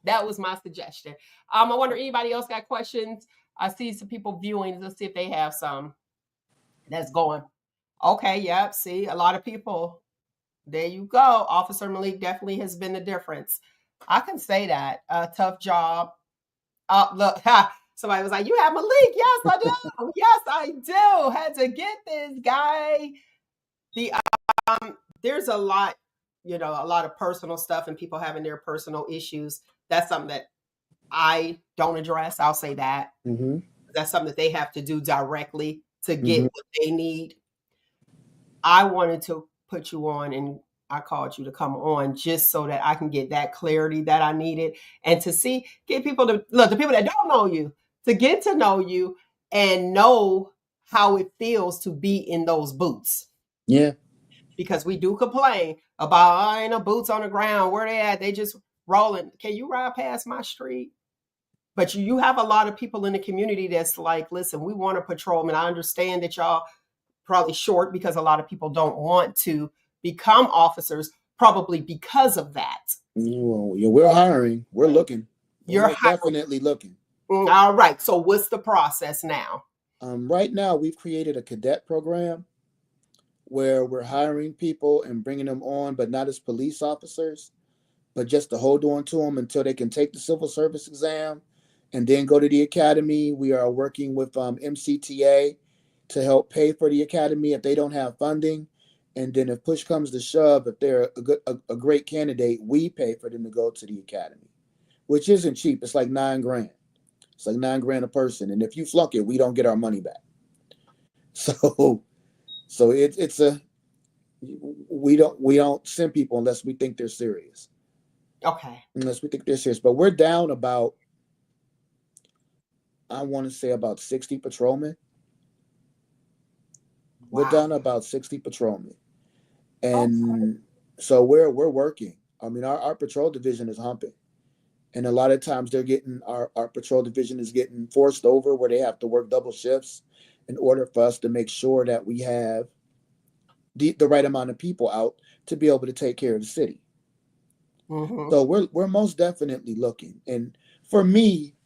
I wonder, anybody else got questions? I see some people viewing. Let's see if they have some that's going. Okay. Yep. See, a lot of people. There you go. Officer Malik definitely has been the difference. I can say that. Tough job. Look, somebody was like, you have Malik. Yes, I do. Yes, I do. Had to get this guy. There's a lot, a lot of personal stuff and people having their personal issues. That's something that I don't address. I'll say that. Mm-hmm. That's something that they have to do directly to get what they need. I wanted to put you on, and I called you to come on just so that I can get that clarity that I needed, and to get people to look, the people that don't know you, to get to know you and know how it feels to be in those boots. Yeah. Because we do complain about, ain't no boots on the ground. Where they at? They just rolling. Can you ride past my street? But you have a lot of people in the community that's like, listen, we want a patrolman. I understand that y'all probably short because a lot of people don't want to become officers, probably because of that. Well, we're hiring. We're looking. You're definitely looking. All right. So what's the process now? Right now, we've created a cadet program where we're hiring people and bringing them on, but not as police officers, but just to hold on to them until they can take the civil service exam and then go to the academy. We are working with MCTA to help pay for the academy if they don't have funding. And then if push comes to shove, if they're a great candidate, we pay for them to go to the academy, which isn't cheap. It's like $9,000. It's like $9,000 a person. And if you flunk it, we don't get our money back. So it's we don't send people unless we think they're serious. Okay. Unless we think they're serious. But we're down about, I want to say about 60 patrolmen. Wow. We're down about 60 patrolmen. And so we're working. I mean, our patrol division is humping. And a lot of times they're getting, our patrol division is getting forced over where they have to work double shifts in order for us to make sure that we have the right amount of people out to be able to take care of the city. Mm-hmm. So we're most definitely looking. And for me,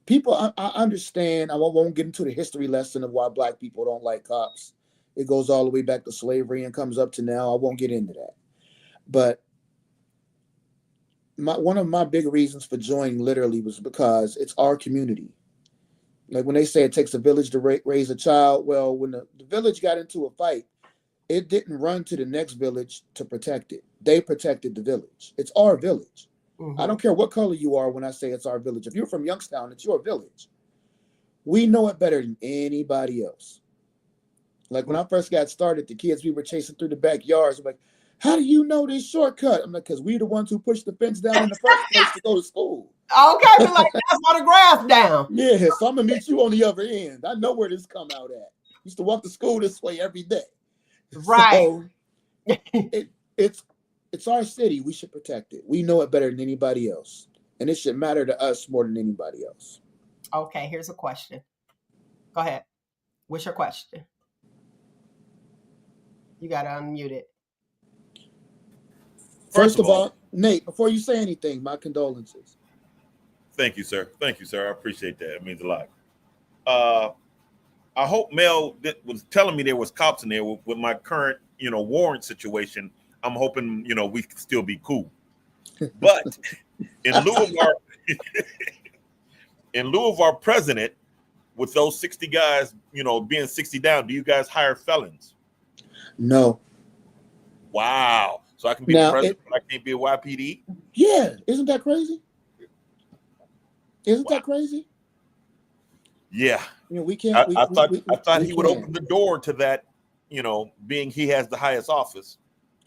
people, I understand, I won't get into the history lesson of why Black people don't like cops. It goes all the way back to slavery and comes up to now. I won't get into that. But one of my big reasons for joining literally was because it's our community. Like when they say it takes a village to raise a child, well, when the village got into a fight, it didn't run to the next village to protect it. They protected the village. It's our village. I don't care what color you are when I say it's our village. If you're from Youngstown, it's your village. We know it better than anybody else. Like when I first got started, the kids we were chasing through the backyards, I'm like, how do you know this shortcut? I'm like, because we're the ones who pushed the fence down in the first place to go to school. Okay, but like that's why the grass down. Yeah, so I'm gonna meet you on the other end. I know where this come out at. Used to walk to school this way every day. Right. So it's our city. We should protect it. We know it better than anybody else. And it should matter to us more than anybody else. Okay, here's a question. Go ahead. What's your question? You got to unmute it. First of all, Nate, before you say anything, my condolences. Thank you, sir. Thank you, sir. I appreciate that. It means a lot. I hope Mel was telling me there was cops in there with my current, warrant situation. I'm hoping, we can still be cool. But in lieu of our president, with those 60 guys, being 60 down, do you guys hire felons? No. Wow. So I can be the president, but I can't be a YPD? Yeah. Isn't that crazy? Isn't that crazy? Yeah. We can't. I thought he would open the door to that, being he has the highest office.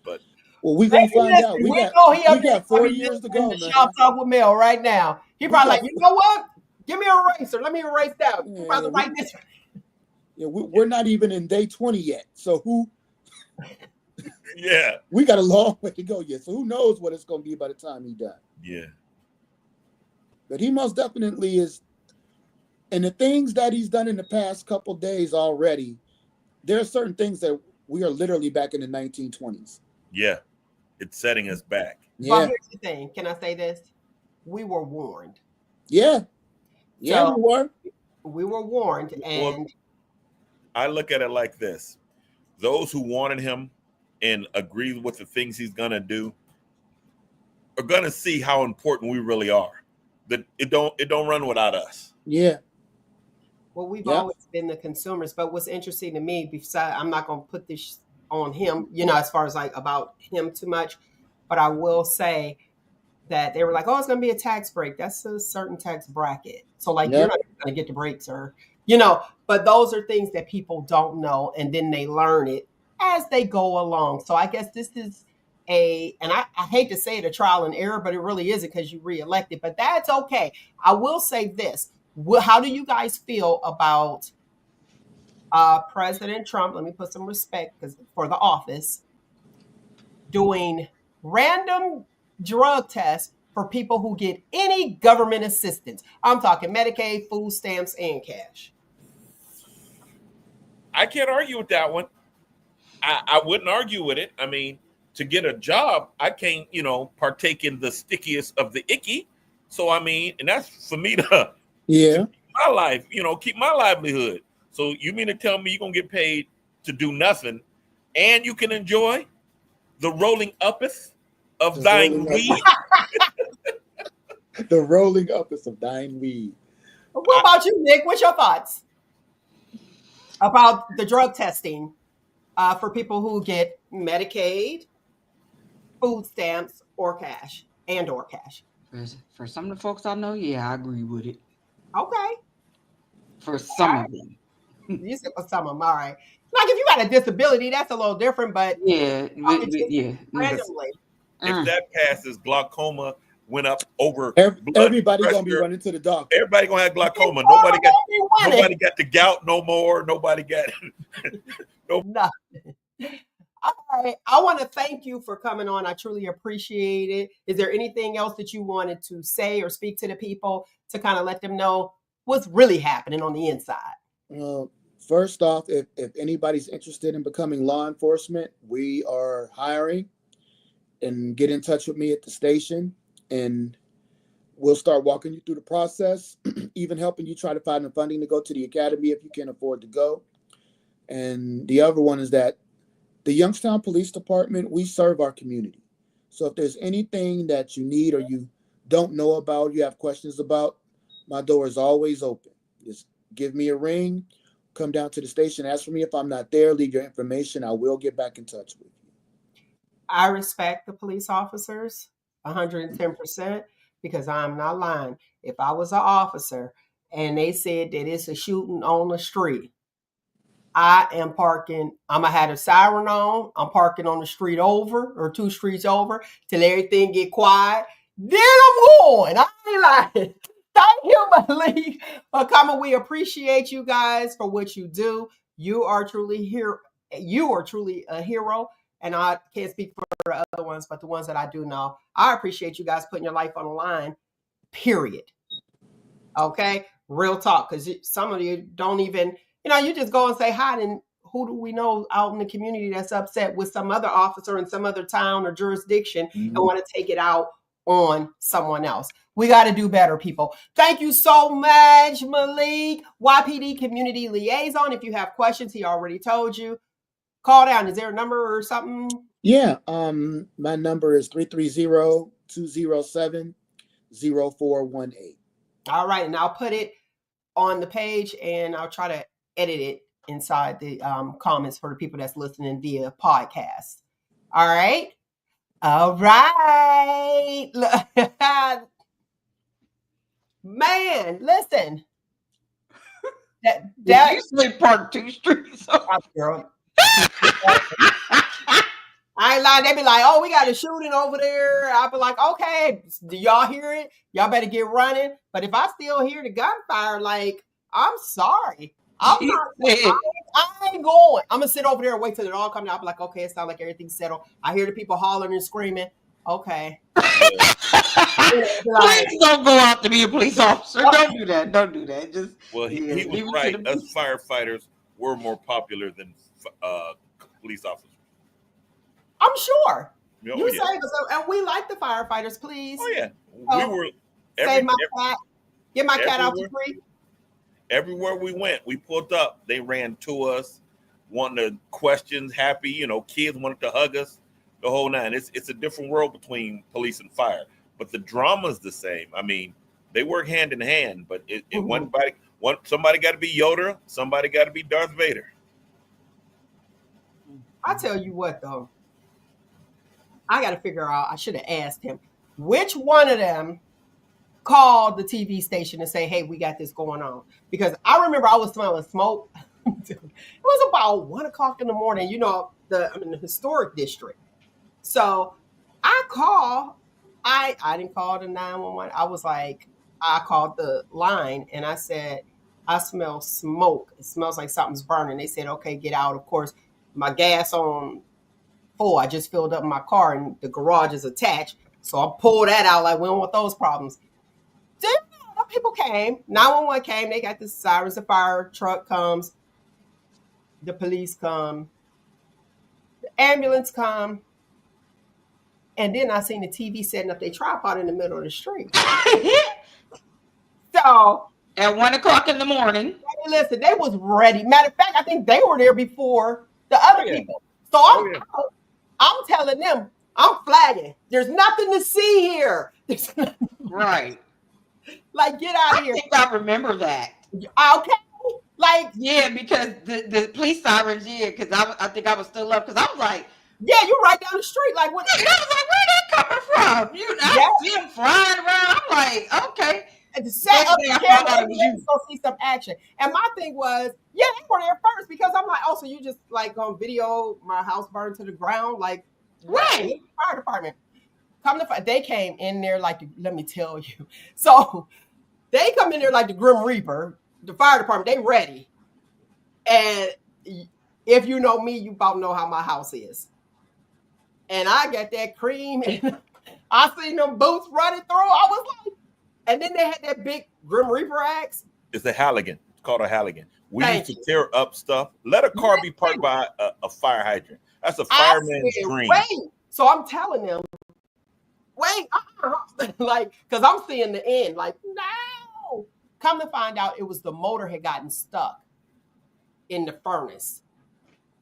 But we're gonna find out. We got 4 years to go. ShopTalk with Mel right now. He probably like, you know what? Give me an eraser. Let me erase that. You probably write this. Yeah, we're not even in day 20 yet. So who? Yeah, we got a long way to go yet. So who knows what it's gonna be by the time he's done? Yeah. But he most definitely is. And the things that he's done in the past couple days already, there are certain things that we are literally back in the 1920s. Yeah, it's setting us back. Yeah. Well, here's the thing. Can I say this? We were warned. Yeah. Yeah, So, we were. We were warned. And I look at it like this. Those who wanted him and agree with the things he's going to do are going to see how important we really are. That it don't run without us. Yeah. Well, we've always been the consumers, but what's interesting to me, besides, I'm not going to put this on him, as far as like about him too much, but I will say that they were like, oh, it's going to be a tax break. That's a certain tax bracket. So like, you're not going to get the break, sir. But those are things that people don't know. And then they learn it as they go along. So I guess this is and I hate to say it, a trial and error, but it really isn't because you reelected, but that's okay. I will say this. How do you guys feel about President Trump? Let me put some respect for the office, doing random drug tests for people who get any government assistance. I'm talking Medicaid, food stamps, and cash. I can't argue with that one. I wouldn't argue with it. I mean, to get a job, I can't, partake in the stickiest of the icky. So, I mean, and that's for me to keep my life, keep my livelihood. So you mean to tell me you're going to get paid to do nothing and you can enjoy the rolling uppeth of dying weed? The rolling uppeth of dying weed. What about you, Nick? What's your thoughts about the drug testing for people who get Medicaid, food stamps, or cash? For some of the folks I know, yeah, I agree with it. Okay. For some of them. You said for some of them, all right. Like if you got a disability, that's a little different, but randomly. If that passes, glaucoma went up over. Everybody gonna be running to the doctor. Everybody gonna have glaucoma. Nobody got the gout no more. Nobody got nothing. All right. I want to thank you for coming on. I truly appreciate it. Is there anything else that you wanted to say or speak to the people to kind of let them know what's really happening on the inside? First off, if anybody's interested in becoming law enforcement, we are hiring, and get in touch with me at the station and we'll start walking you through the process, even helping you try to find the funding to go to the academy if you can't afford to go. And the other one is that the Youngstown Police Department, we serve our community. So if there's anything that you need or you don't know about, you have questions about, my door is always open. Just give me a ring, come down to the station, ask for me. If I'm not there, leave your information. I will get back in touch with you. I respect the police officers 110% because I'm not lying. If I was an officer and they said that it's a shooting on the street, I am parking. I'm gonna have a siren on. I'm parking on the street over or 2 streets over till everything get quiet. Then I'm going. I ain't lying. Thank you, Malik, for coming. We appreciate you guys for what you do. You are truly here. You are truly a hero. And I can't speak for the other ones, but the ones that I do know, I appreciate you guys putting your life on the line. Period. Okay, real talk. Because some of you don't even. You just go and say hi, and who do we know out in the community that's upset with some other officer in some other town or jurisdiction and want to take it out on someone else? We got to do better, people. Thank you so much, Malik. YPD Community Liaison. If you have questions, he already told you. Call down. Is there a number or something? Yeah. My number is 330-207-0418. All right. And I'll put it on the page and I'll try to edit it inside the comments for the people that's listening via podcast. All right. All right. Man, listen. Did you say park 2 streets? Girl. I ain't lying. They be like, oh, we got a shooting over there. I'll be like, okay, do y'all hear it? Y'all better get running. But if I still hear the gunfire, like, I'm sorry. I ain't going. I'm going to sit over there and wait till it all comes out. I'll be like, okay, it sounds like everything's settled. I hear the people hollering and screaming. Okay. Please don't go out to be a police officer. Don't do that. Don't do that. Just he was right. Us firefighters were more popular than police officers. I'm sure. Oh, you saved us, and we like the firefighters. Please. Oh yeah, we were. Save my cat. Get my cat out the tree. Everywhere we went, we pulled up. They ran to us, wanting to questions, happy. Kids wanted to hug us. The whole nine. It's a different world between police and fire, but the drama's the same. I mean, they work hand in hand, but somebody got to be Yoda, somebody got to be Darth Vader. I tell you what, though, I got to figure out. I should have asked him which one of them called the TV station and say, "Hey, we got this going on." Because I remember I was smelling smoke. It was about 1:00 in the morning. I'm in the historic district. So I call. I didn't call the 911. I was like, I called the line and I said, I smell smoke. It smells like something's burning. They said, okay, get out. Of course, my gas on full. I just filled up my car and the garage is attached. So I pulled that out like we don't want those problems. Then people came. 911 came. They got the sirens. The fire truck comes. The police come. The ambulance come. And then I seen the TV setting up their tripod in the middle of the street. So at 1:00 in the morning. Listen, they was ready. Matter of fact, I think they were there before the other people. So I'm telling them, I'm flagging. There's nothing to see here. Right. Like, get out of here. I think I remember that. Okay. Like, yeah, because the police sirens, because I think I was still up because I was like, yeah, you're right down the street. Like, what? I was like, where that coming from? I see them flying around. I'm like, okay. And to set up the camera, let's go see some action. And my thing was, yeah, they were there first because I'm like, oh, so you just like on video my house burned to the ground, like, right? Fire department. They came in there like, let me tell you. So they come in there like the Grim Reaper. The fire department, they ready. And if you know me, you about know how my house is. And I got that cream, and I seen them boots running through. I was like, and then they had that big Grim Reaper axe. It's a Halligan. It's called a Halligan. We used to tear up stuff. Let a car be parked by a fire hydrant. That's a fireman's dream. Wait. So I'm telling them, wait, like, because I'm seeing the end. Like, no. Come to find out, it was the motor had gotten stuck in the furnace.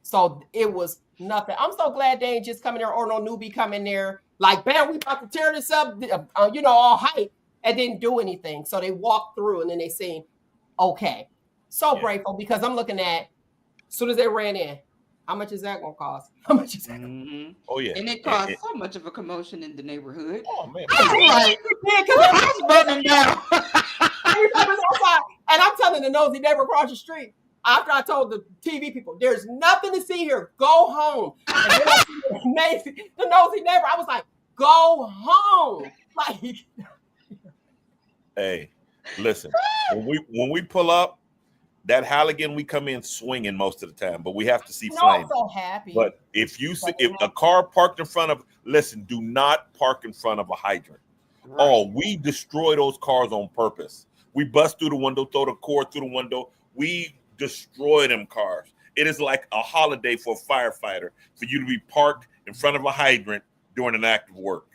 So it was nothing. I'm so glad they ain't just coming there or no newbie come in there like, bam, we about to tear this up, all hype, and didn't do anything. So they walked through and then they saying, okay. So Yeah. grateful because I'm looking at as soon as they ran in, how much is that gonna cost? How much is that? Mhm. Oh yeah. And it caused so much of a commotion in the neighborhood. Oh man. I was like, Because "Your house burning down." everybody was outside, and I'm telling the nosy neighbor across the street. After I told the TV people, there's nothing to see here. Go home. And then I see the nosy neighbor. I was like, go home. Like, Hey, listen. When we pull up, that Halligan, we come in swinging most of the time, but we have to see no, I'm flames. so happy. But if you see if a car parked in front of, listen, do not park in front of a hydrant. Right. Oh, we destroy those cars on purpose. We bust through the window, throw the cord through the window. We destroy them cars. It is like a holiday for a firefighter for you to be parked in front of a hydrant during an act of work.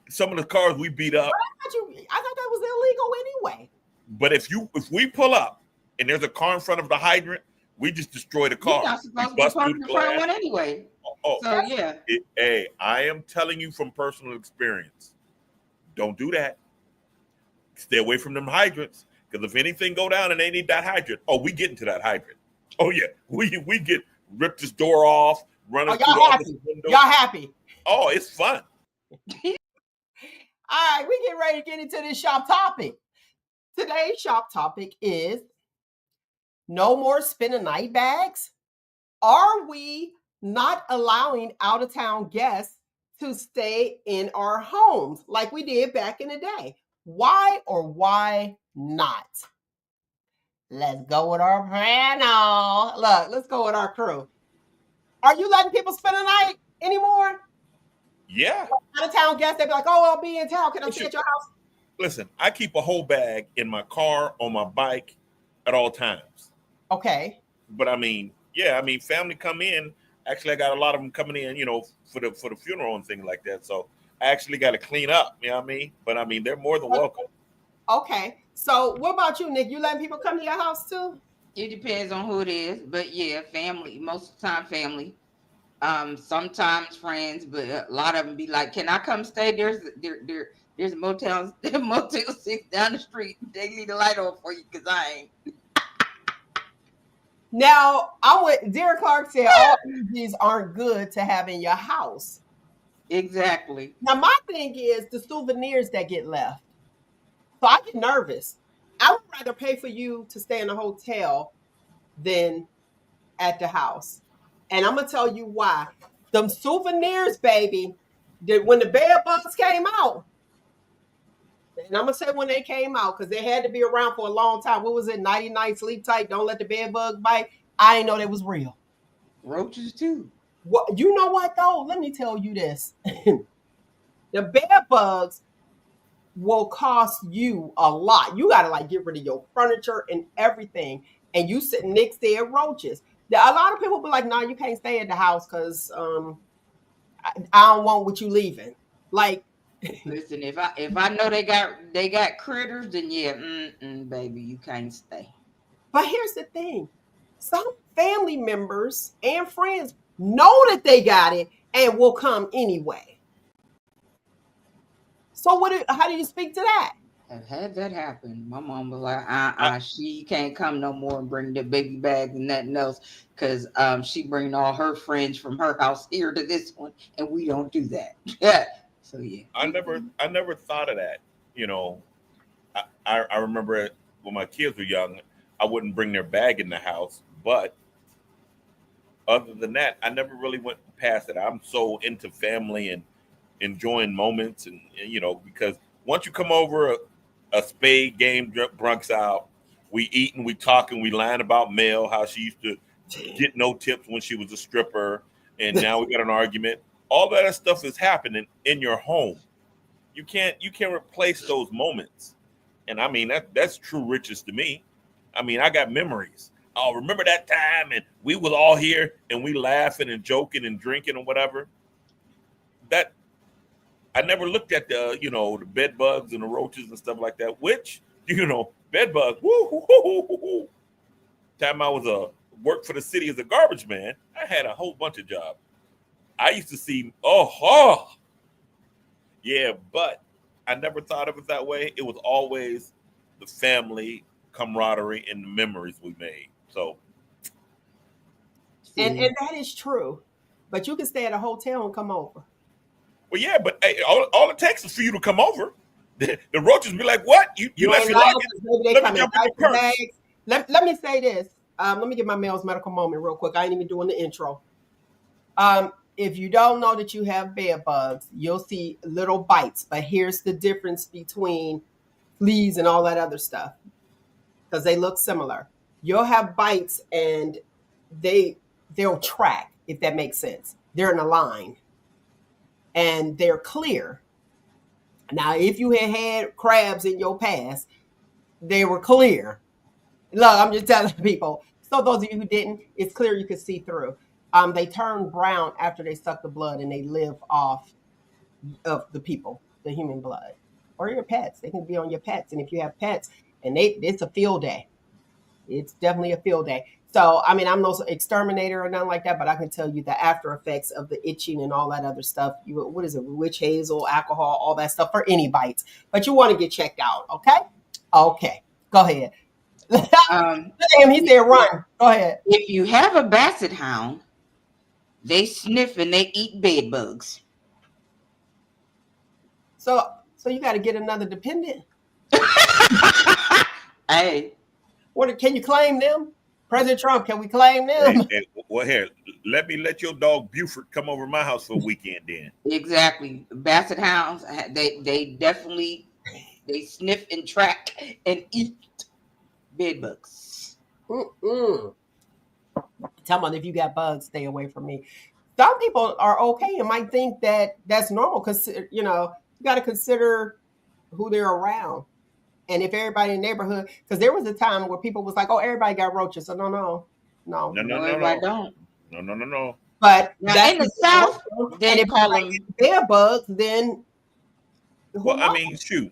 Some of the cars we beat up. I thought that was illegal anyway. But if we pull up and there's a car in front of the hydrant, we just destroy the car. You're not supposed to be parking in front of one anyway. So yeah. Hey, I am telling you from personal experience. Don't do that. Stay away from them hydrants. Because if anything go down and they need that hydrant, we get into that hydrant. Oh yeah, we get ripped this door off, running through the other window. Y'all happy? Oh, it's fun. All right, we get ready to get into this shop topic. Today's shop topic is no more spend a night bags. Are we not allowing out of town guests to stay in our homes like we did back in the day? Why or why not? Let's go with our panel. Look, let's go with our crew. Are you letting people spend a night anymore? Yeah. Out of town guests, they be like, oh, I'll be in town. Can I stay at your house? Listen, I keep a whole bag in my car, on my bike at all times. Okay. But I mean, family come in. Actually, I got a lot of them coming in, for the funeral and things like that. So I actually got to clean up, you know what I mean? But I mean, they're more than welcome. Okay. So what about you, Nick? You letting people come to your house too? It depends on who it is, but yeah, family. Most of the time, family. Sometimes friends, but a lot of them be like, "Can I come stay?" There's Motel 6 down the street. They leave the light on for you because I ain't. Now, Derek Clark said all these aren't good to have in your house. Exactly. Now, my thing is the souvenirs that get left. So I get nervous. I would rather pay for you to stay in a hotel than at the house. And I'm going to tell you why. Them souvenirs, baby, when the bed bugs came out, and I'm going to say when they came out because they had to be around for a long time. What was it? 90 nights, sleep tight, don't let the bed bug bite. I didn't know that was real. Roaches too. What, you know what, though? Let me tell you this. The bed bugs will cost you a lot. You got to get rid of your furniture and everything. And you sit next to roaches. A lot of people be like, "No, you can't stay at the house because I don't want what you leaving." Like, listen, if I know they got critters, then yeah, baby, you can't stay. But here's the thing: some family members and friends know that they got it and will come anyway. So how do you speak to that? I've had that happen. My mom was like, she can't come no more and bring the baby bag and nothing else because she bring all her friends from her house here to this one, and we don't do that. Yeah. So yeah. I never thought of that. I remember when my kids were young, I wouldn't bring their bag in the house, but other than that, I never really went past it. I'm so into family and enjoying moments, and because once you come over a spade game brunks out, we eat and we talk and we lying about Mel, how she used to get no tips when she was a stripper, and now we got an argument. All that stuff is happening in your home. You can't replace those moments. And I mean that's true riches to me. I mean, I got memories. Oh, remember that time and we was all here and we laughing and joking and drinking and whatever. That I never looked at the bed bugs and the roaches and stuff like that, which, bed bugs, woo. Time I was worked for the city as a garbage man, I had a whole bunch of jobs. I used to see, yeah, but I never thought of it that way. It was always the family camaraderie and the memories we made. So, And that is true. But you can stay at a hotel and come over. well, yeah, but hey, all it takes is for you to come over. The roaches be like, "What? You left ain't your lying, luggage? 'cause maybe they Let come me in jump in your diaper purse." bags. Let me say this. Let me get my male's medical moment real quick. I ain't even doing the intro. If you don't know that you have bed bugs, you'll see little bites. But here's the difference between fleas and all that other stuff, because they look similar. You'll have bites and they'll track, if that makes sense. They're in a line and they're clear. Now, if you had crabs in your past, they were clear. Look, I'm just telling people. So those of you who didn't, it's clear you could see through. They turn brown after they suck the blood and they live off of the people, the human blood, or your pets. They can be on your pets, and if you have pets, and it's a field day. It's definitely a field day. So, I mean, I'm no exterminator or nothing like that, but I can tell you the after effects of the itching and all that other stuff. What is it? Witch hazel, alcohol, all that stuff for any bites. But you want to get checked out, okay? Okay, go ahead. He said run. Go ahead. If you have a basset hound, they sniff and they eat bed bugs. So you got to get another dependent. Hey, What can you claim them? President Trump, can we claim them? Hey, well, here, let your dog Buford come over to my house for a weekend then. exactly. Basset hounds, they definitely they sniff and track and eat bed bugs. Tell me, if you got bugs, stay away from me. Some people are okay and might think that that's normal because, you got to consider who they're around. And if everybody in the neighborhood, because there was a time where people was like, oh, everybody got roaches. So no. Everybody don't. No. But Now, that's in the South, and they if call everybody them. gets bed bugs, then Well, I mean, shoot.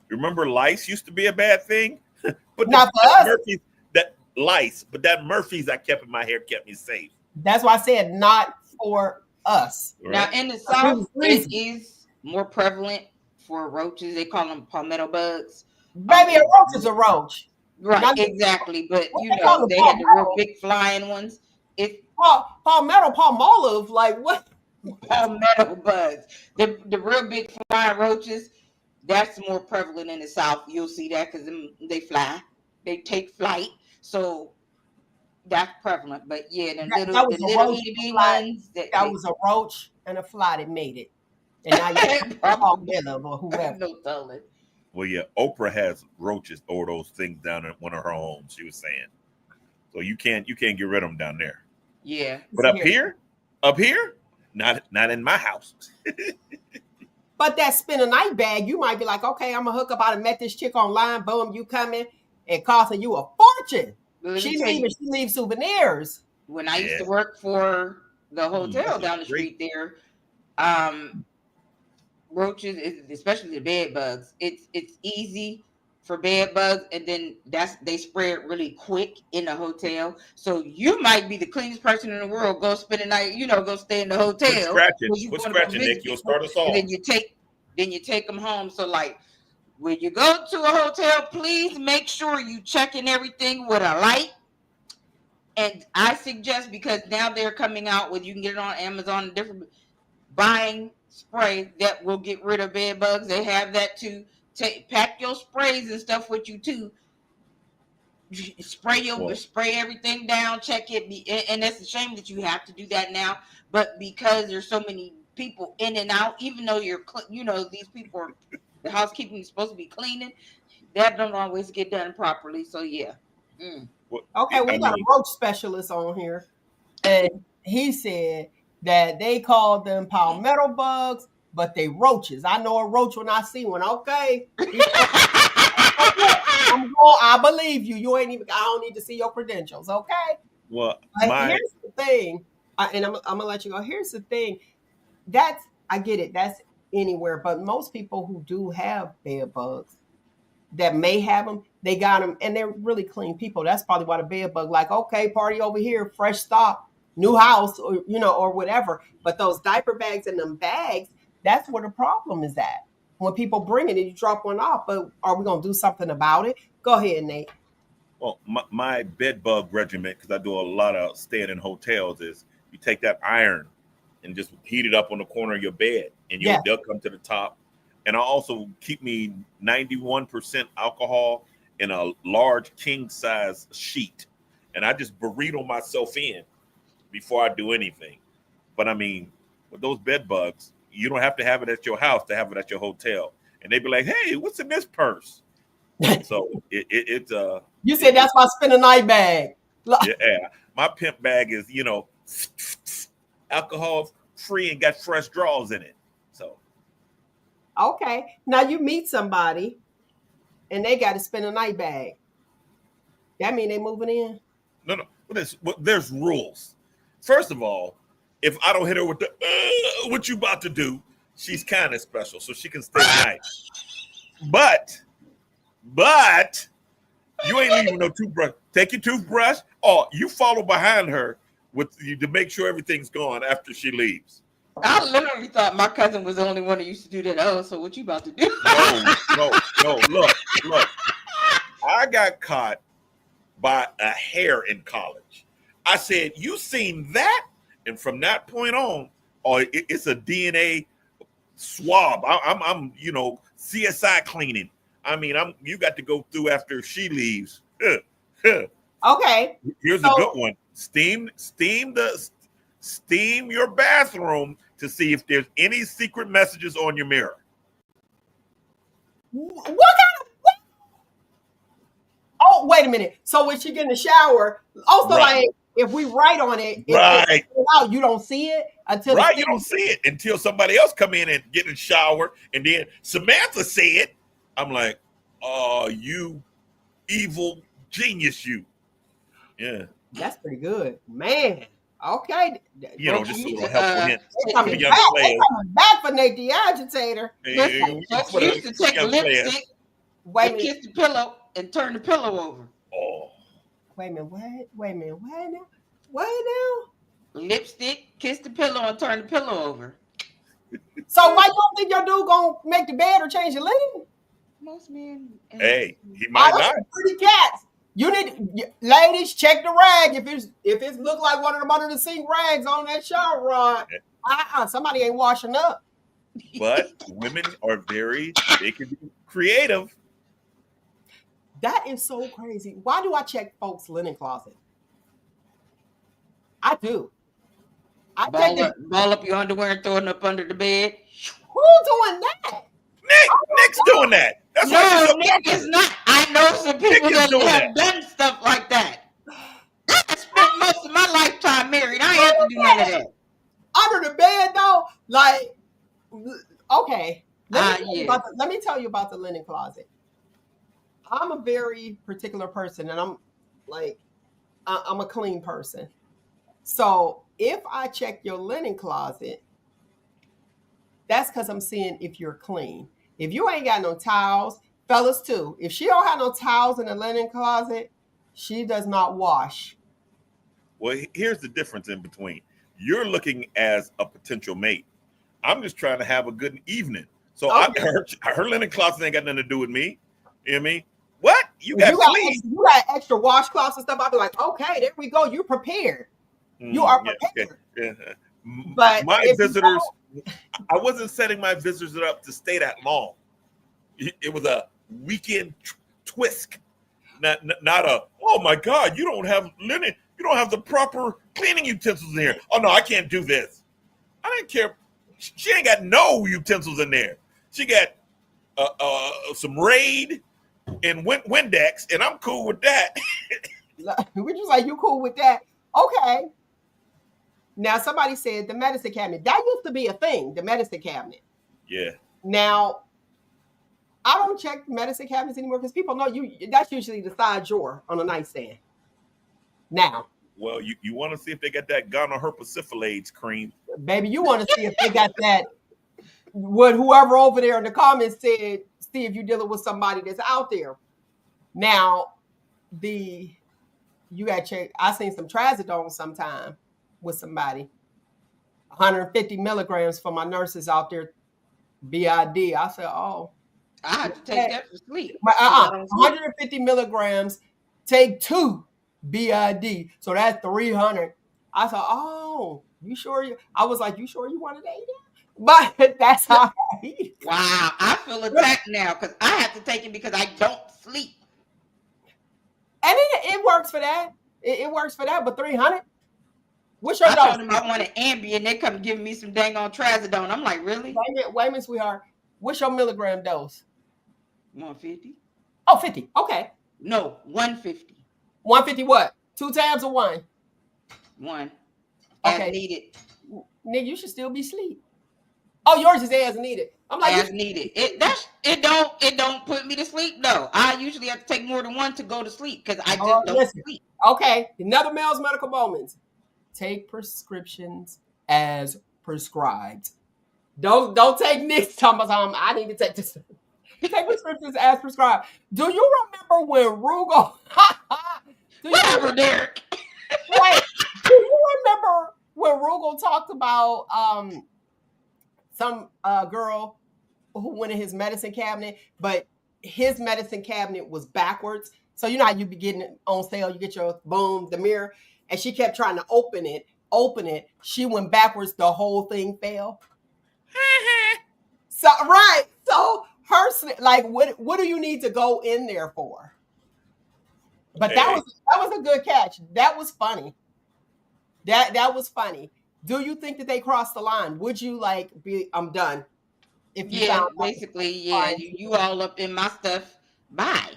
Remember lice used to be a bad thing? But Not for us. Murphy's, that lice, but that Murphy's I kept in my hair kept me safe. That's why I said not for us. Now, Right? in the We South, was it freezing. is more prevalent for roaches. They call them palmetto bugs. Baby, a roach is a roach. Right, Not- exactly. But What you they call know, them, they had the real palmetto? big flying ones. It's Palmetto, palmolive, like what? palmetto bugs. The real big flying roaches, that's more prevalent in the South. You'll see that because they fly, they take flight. So that's prevalent. But yeah, That was the a little roach itty bitty fly. ones That was a roach and a fly that made it. And now you palmetto or whoever. no telling. Well, yeah, Oprah has roaches or those things down in one of her homes, she was saying. So you can't get rid of them down there. Yeah. But up here, not in my house. But that spend a night bag, you might be like, okay, I'm gonna hook up. I done met this chick online. Boom, you coming and costing you a fortune. She leaves souvenirs. When I used to work for the hotel down the street there, roaches, especially the bed bugs, it's easy for bed bugs, and then they spread really quick in the hotel. So you might be the cleanest person in the world. Go spend the night, go stay in the hotel. Quit scratching, Nick. You'll start us off. And then you take them home. So like when you go to a hotel, please make sure you checking everything with a light. And I suggest, because now they're coming out with, you can get it on Amazon, different buying spray that will get rid of bed bugs. They have that too. Pack your sprays and stuff with you too. Spray everything down, check it, and it's a shame that you have to do that now. But because there's so many people in and out, even though these people are, the housekeeping is supposed to be cleaning, that don't always get done properly. So yeah. Okay, we got a roach specialist on here, and he said that they call them palmetto bugs, but they roaches. I know a roach when I see one. Okay, I believe you. You ain't even. I don't need to see your credentials. Okay. Well, here's the thing, and I'm gonna let you go. Here's the thing. I get it. That's anywhere, but most people who do have bed bugs, that may have them, they got them, and they're really clean people. That's probably why the bed bug, like, okay, party over here, fresh stop, new house, or or whatever. But those diaper bags and them bags, that's where the problem is at. When people bring it and you drop one off, but are we gonna do something about it? Go ahead, Nate. Well, my bed bug regimen, because I do a lot of staying in hotels, is you take that iron and just heat it up on the corner of your bed, and they'll come to the top. And I also keep me 91% alcohol in a large king size sheet, and I just burrito myself in before I do anything. But I mean, with those bed bugs, you don't have to have it at your house to have it at your hotel. And they be like, "Hey, what's in this purse?" So it's You said that's my spend a night bag. yeah. My pimp bag is alcohol free and got fresh draws in it. So okay, now you meet somebody, and they got to spend a night bag. That mean they moving in? no. There's rules. First of all, if I don't hit her with the what you about to do, she's kind of special, so she can stay the night. But you ain't leaving no toothbrush. Take your toothbrush, or you follow behind her with you to make sure everything's gone after she leaves. I literally thought my cousin was the only one that used to do that. Oh, so what you about to do? No. Look. I got caught by a hair in college. I said, "You seen that?" And from that point on, it's a DNA swab. I'm CSI cleaning. I mean, you got to go through after she leaves. Okay. Here's a good one. Steam your bathroom to see if there's any secret messages on your mirror. What kind of? What? Oh, wait a minute. So when she get in the shower, also Right. like if we write on it, Right. if it's out, you don't see it until Right, you don't see it until somebody else come in and get in the shower, and then Samantha said, I'm like, "Oh, you evil genius, you." Yeah. That's pretty good, man. Okay. Just a little helpful hint They for coming the young back. They players. coming back for Nate the agitator. Listen, folks used to take a young players. lipstick Wait a and minute. kiss the pillow and turn the pillow over. Oh, Wait a minute. What? Wait a minute. What now? What now? Lipstick, kiss the pillow, and turn the pillow over. So why you don't think your dude gonna make the bed or change your linen? Most men. hey, he might not. Pretty cats. You need ladies check the rag if it's look like one of them under the sink rags on that shower rod. Somebody ain't washing up. But women are they can be creative. That is so crazy. Why do I check folks' linen closet? I do. I check Ball up your underwear and throw it up under the bed. Who's doing that? Nick's doing that. That's why No, Nick is not. I know some people that have done stuff like that. I spent most of my lifetime married. I ain't have to do none of that. Under the bed, though, like, okay. Let me tell you about the linen closet. I'm a very particular person, and I'm a clean person. So if I check your linen closet, that's because I'm seeing if you're clean. If you ain't got no towels, fellas too, if she don't have no towels in the linen closet, she does not wash. Well, here's the difference in between. You're looking as a potential mate. I'm just trying to have a good evening. So Okay. her linen closet ain't got nothing to do with me. You know what I mean? What? You got extra washcloths and stuff. I'll be like, okay, there we go. You're prepared. You are prepared. Yeah. But my visitors, I wasn't setting my visitors up to stay that long. It was a weekend twist, not a, oh my God, you don't have linen, you don't have the proper cleaning utensils in here. Oh no, I can't do this. I didn't care. She ain't got no utensils in there. She got some Raid and Windex, and I'm cool with that. We're just like, you cool with that? Okay. Now, somebody said the medicine cabinet. That used to be a thing, the medicine cabinet. Yeah. Now, I don't check medicine cabinets anymore because people know that's usually the side drawer on a nightstand. Now. Well, you want to see if they got that gonorrhea cream. Baby, you want to see if they got that, what whoever over there in the comments said, see if you're dealing with somebody that's out there. Now, you got to check. I seen some trazodone sometime with somebody. 150 milligrams for my nurses out there, BID. I said, oh. I had to take that for sleep. 150 milligrams Take 2 BID. So that's 300. I thought, oh, you sure? I was like, you sure you wanted to eat it? But that's how I eat. Wow, I feel attacked now because I have to take it because I don't sleep. And it works for that. It works for that. But 300? What's your I dose? told them I want an Ambien. They come giving me some dang on Trazodone. I'm like, really? Wait a minute, sweetheart. What's your milligram dose? 150? Oh, 50. Okay. No, 150. 150 what? 2 tabs or 1? 1. Okay. As needed. Nigga, you should still be asleep. Oh, yours is as needed. I'm like, As needed. It don't put me to sleep. No, I usually have to take more than 1 to go to sleep because I just don't sleep. Okay, another Mel's medical moments. Take prescriptions as prescribed. Don't take Nick's talking about I need to take this. Take prescriptions as prescribed. Do you remember when Rugal? Whatever, Derek. Wait, do you remember when Rugal talked about some girl who went in his medicine cabinet, but his medicine cabinet was backwards. So you know how you be getting it on sale, you get your the mirror, and she kept trying to open it. She went backwards, the whole thing fell. So right. So her like what do you need to go in there for? But that was a good catch. That was funny. That was funny. Do you think that they crossed the line? Would you like be I'm done? If you found basically, you all up in my stuff. Bye.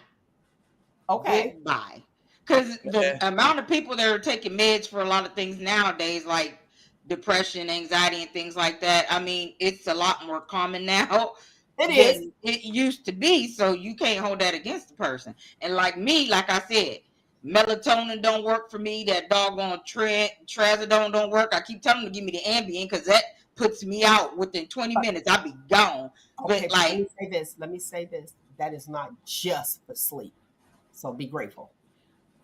Okay. Goodbye. Because the amount of people that are taking meds for a lot of things nowadays, like depression, anxiety, and things like that, I mean, it's a lot more common now. It used to be, so you can't hold that against the person. And like me, like I said, melatonin don't work for me. That doggone Trazodone don't work. I keep telling them to give me the Ambien because that puts me out within 20 minutes. I'll be gone. Okay, but like, let me say this. That is not just for sleep. So be grateful.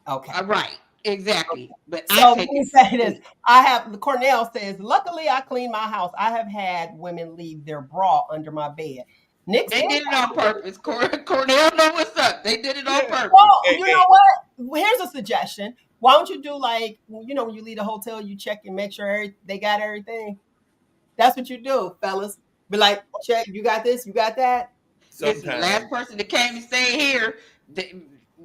Okay. Right. Exactly. Okay. But so let me say this. Cornell says, luckily I clean my house. I have had women leave their bra under my bed. Nick, they did it on purpose. Cornell know what's up. They did it on purpose. Well, you know what? Here's a suggestion. Why don't you do like, you know, when you leave the hotel, you check and make sure they got everything. That's what you do, fellas. Be like, check, you got this, you got that. Listen, the last person that came and stayed here,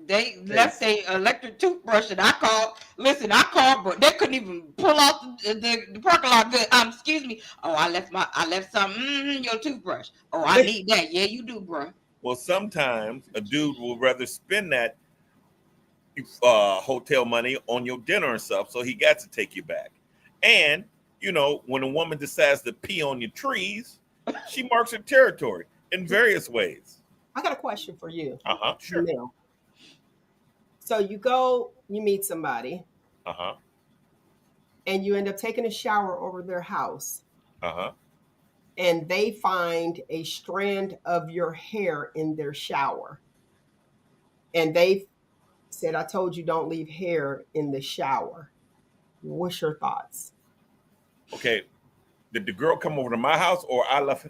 they left their electric toothbrush, and I called, but they couldn't even pull out the parking lot. Excuse me. Oh, I left something. Your toothbrush. Oh, I need that. Yeah, you do, bro. Well, sometimes a dude will rather spend that hotel money on your dinner and stuff, so he got to take you back. And you know, when a woman decides to pee on your trees, she marks her territory in various ways. I got a question for you. Sure. So you meet somebody. And you end up taking a shower over their house. And they find a strand of your hair in their shower. And they said, I told you don't leave hair in the shower. What's your thoughts? Okay. Did the girl come over to my house or I left?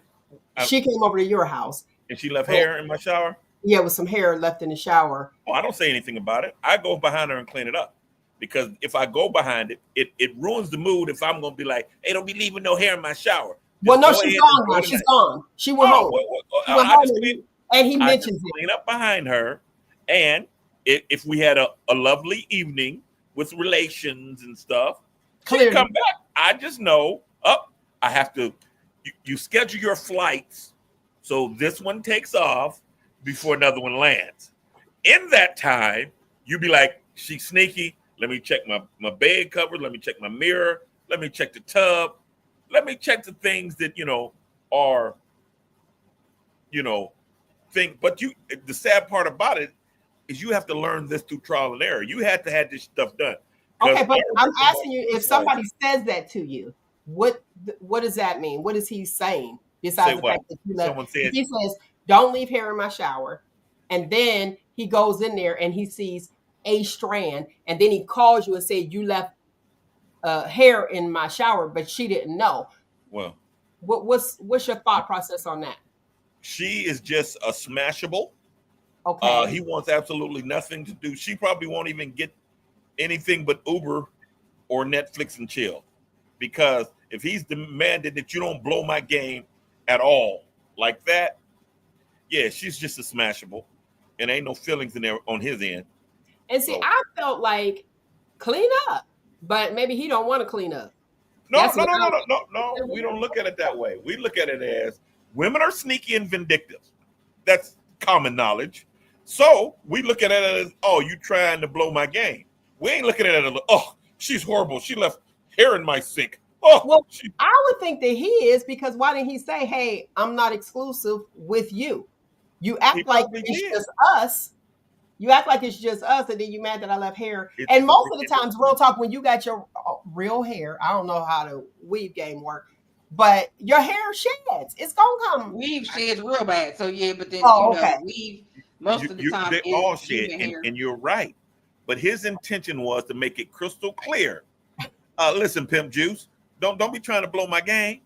She came over to your house. And she left hair in my shower? Yeah, with some hair left in the shower. Oh, I don't say anything about it. I go behind her and clean it up. Because if I go behind it, it ruins the mood if I'm going to be like, hey, don't be leaving no hair in my shower. Well, no, she's gone now. She's gone. She went home. And he mentions it. Clean up behind her. And if we had a lovely evening with relations and stuff, she'd come back. I just know, I have to, you schedule your flights so this one takes off before another one lands. In that time, you be like, she's sneaky. Let me check my bed cover. Let me check my mirror. Let me check the tub. Let me check the things that, are, but the sad part about it is you have to learn this through trial and error. You had to have this stuff done. Okay, but I'm asking you, if somebody says that to you, what does that mean? What is he saying? Besides the fact that you left, he says, don't leave hair in my shower. And then he goes in there and he sees a strand, and then he calls you and said, you left hair in my shower, but she didn't know. Well, what's your thought process on that? She is just a smashable, Okay. He wants absolutely nothing to do. She probably won't even get anything but Uber or Netflix and chill. Because if he's demanded that you don't blow my game at all like that, yeah, she's just a smashable. And ain't no feelings in there on his end. And see, So, I felt like clean up, but maybe he don't want to clean up. no, That's no, what no, I no, was. no, no, no. We don't look at it that way. We look at it as women are sneaky and vindictive. That's common knowledge. So we look at it as, oh, you trying to blow my game. We ain't looking at it as, oh, she's horrible. She left hair in my sink. Oh, Well, I would think that he is, because why didn't he say, "Hey, I'm not exclusive with you"? You he act like probably it's did. just us. You act like it's just us, and then you mad that I left hair. It- And most of the it- times, real talk, when you got your real hair, I don't know how the weave game work, but your hair sheds. It's gonna come. Weave sheds real bad. So yeah, but then Oh, okay. weave most of the time they is all shed, human hair. and you're right. But his intention was to make it crystal clear. Listen, Pimp Juice, don't be trying to blow my game.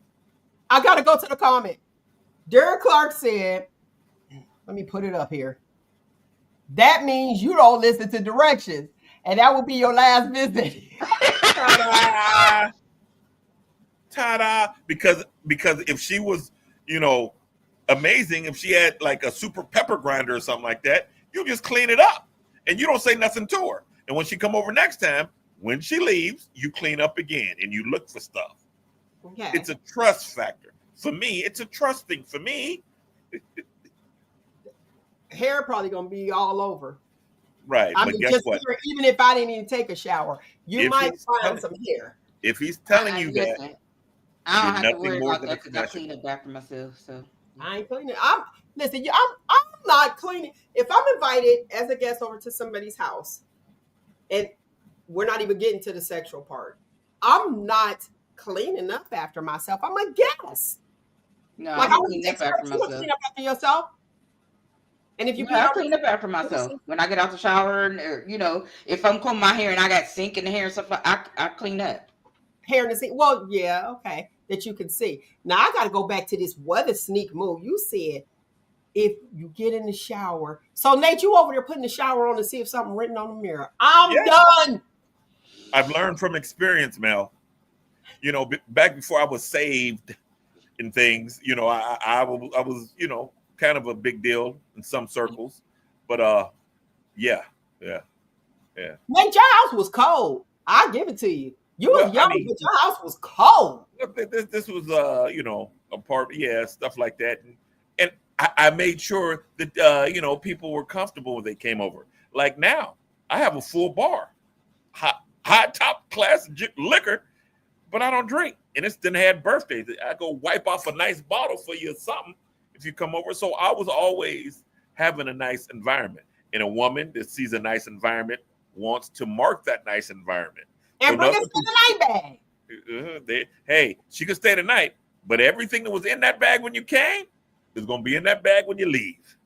I gotta go to the comment. Derek Clark said, "Let me put it up here. That means you don't listen to directions, and that will be your last visit." Ta-da! Ta-da! Because if she was, amazing, if she had like a super pepper grinder or something like that, you just clean it up and you don't say nothing to her. And when she come over next time, when she leaves, you clean up again and you look for stuff. Okay. It's a trust factor. For me, it's a trust thing. For me, Hair probably gonna be all over. right. I But mean, guess just what? even if I didn't even take a shower, you If might he's find telling- some hair. If he's telling you that, Listen, I don't you're have to nothing worry more about than that a because I smashable. clean up after myself. So I ain't cleaning. I'm not cleaning. If I'm invited as a guest over to somebody's house, and we're not even getting to the sexual part, I'm not cleaning up after myself. I'm a guest. no, Like I I would clean up expect after you to myself. clean up after yourself. And if you Yeah, I clean up after myself when I get out the shower, and if I'm combing my hair and I got sink in the hair and stuff, I clean up. hair in the sink. Well, yeah, okay, that you can see. Now I got to go back to this weather sneak move. You said if you get in the shower. So Nate, you over there putting the shower on to see if something written on the mirror. I'm Yes. done. I've learned from experience, Mel. Back before I was saved and things, I was, kind of a big deal in some circles. But yeah. Nate, your house was cold. I'll give it to you. You was Well, young, but your house was cold. This was a part, stuff like that. And I made sure that people were comfortable when they came over. Like now, I have a full bar, high top class liquor, but I don't drink. And it's then had birthdays. I go wipe off a nice bottle for you or something if you come over. So I was always having a nice environment. And a woman that sees a nice environment wants to mark that nice environment. And So bring us nothing- to the night bag. hey, she could stay the night, but everything that was in that bag when you came is going to be in that bag when you leave.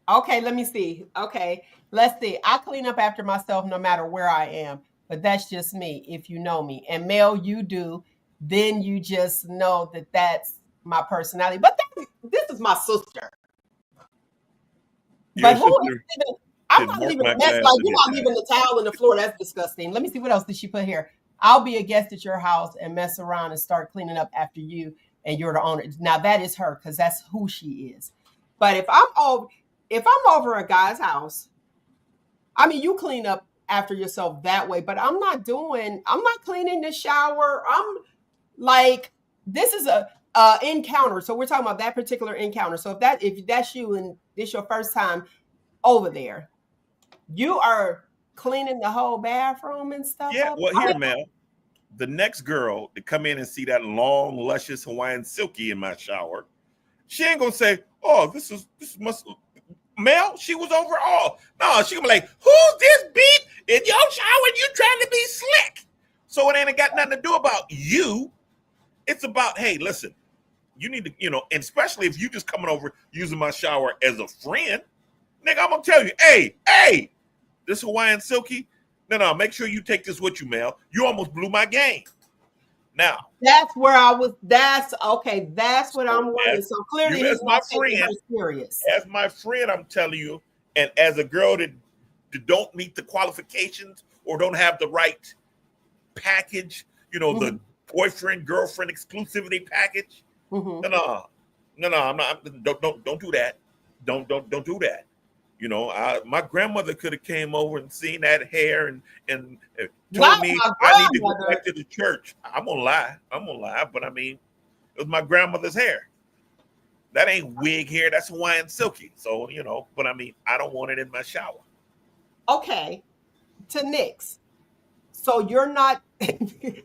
Okay, let me see. Okay, let's see. I clean up after myself no matter where I am, but that's just me if you know me. And Mel, you do, then you just know that that's my personality. But this is my sister. But Your who sister is even, I'm did not mark leaving my a mess. glass Like, in you're it. not leaving the towel on the floor. That's disgusting. Let me see, what else did she put here? I'll be a guest at your house and mess around and start cleaning up after you, and you're the owner. Now that is her, because that's who she is. But if I'm over a guy's house, I mean, you clean up after yourself that way, but I'm not cleaning the shower. I'm like, this is a encounter. So we're talking about that particular encounter. So if that's you and this your first time over there, you are cleaning the whole bathroom and stuff. Yeah, up? well, here, man. The next girl to come in and see that long, luscious Hawaiian silky in my shower, she ain't gonna say, "Oh, this must." Mel, she was overall. No, she gonna be like, "Who's this beat in your shower? And you trying to be slick?" So it ain't got nothing to do about you. It's about, hey, listen, you need to, and especially if you just coming over using my shower as a friend, nigga, I'm gonna tell you, hey, this Hawaiian silky. No, make sure you take this with you, Mel. You almost blew my game. Now, That's where I was. That's okay. That's what I'm wondering. as So clearly, you he's as my not taking her friend, serious. as my friend, I'm telling you, and as a girl that don't meet the qualifications or don't have the right package, the boyfriend girlfriend exclusivity package. Mm-hmm. No, I'm not. Don't do that. Don't do that. My grandmother could have came over and seen that hair and told Not me my I need to go grandmother. back to the church. I'm gonna lie, but I mean, it was my grandmother's hair. That ain't wig hair. That's Hawaiian silky. So but I mean, I don't want it in my shower. Okay, to Nyx. So you're not. Listen,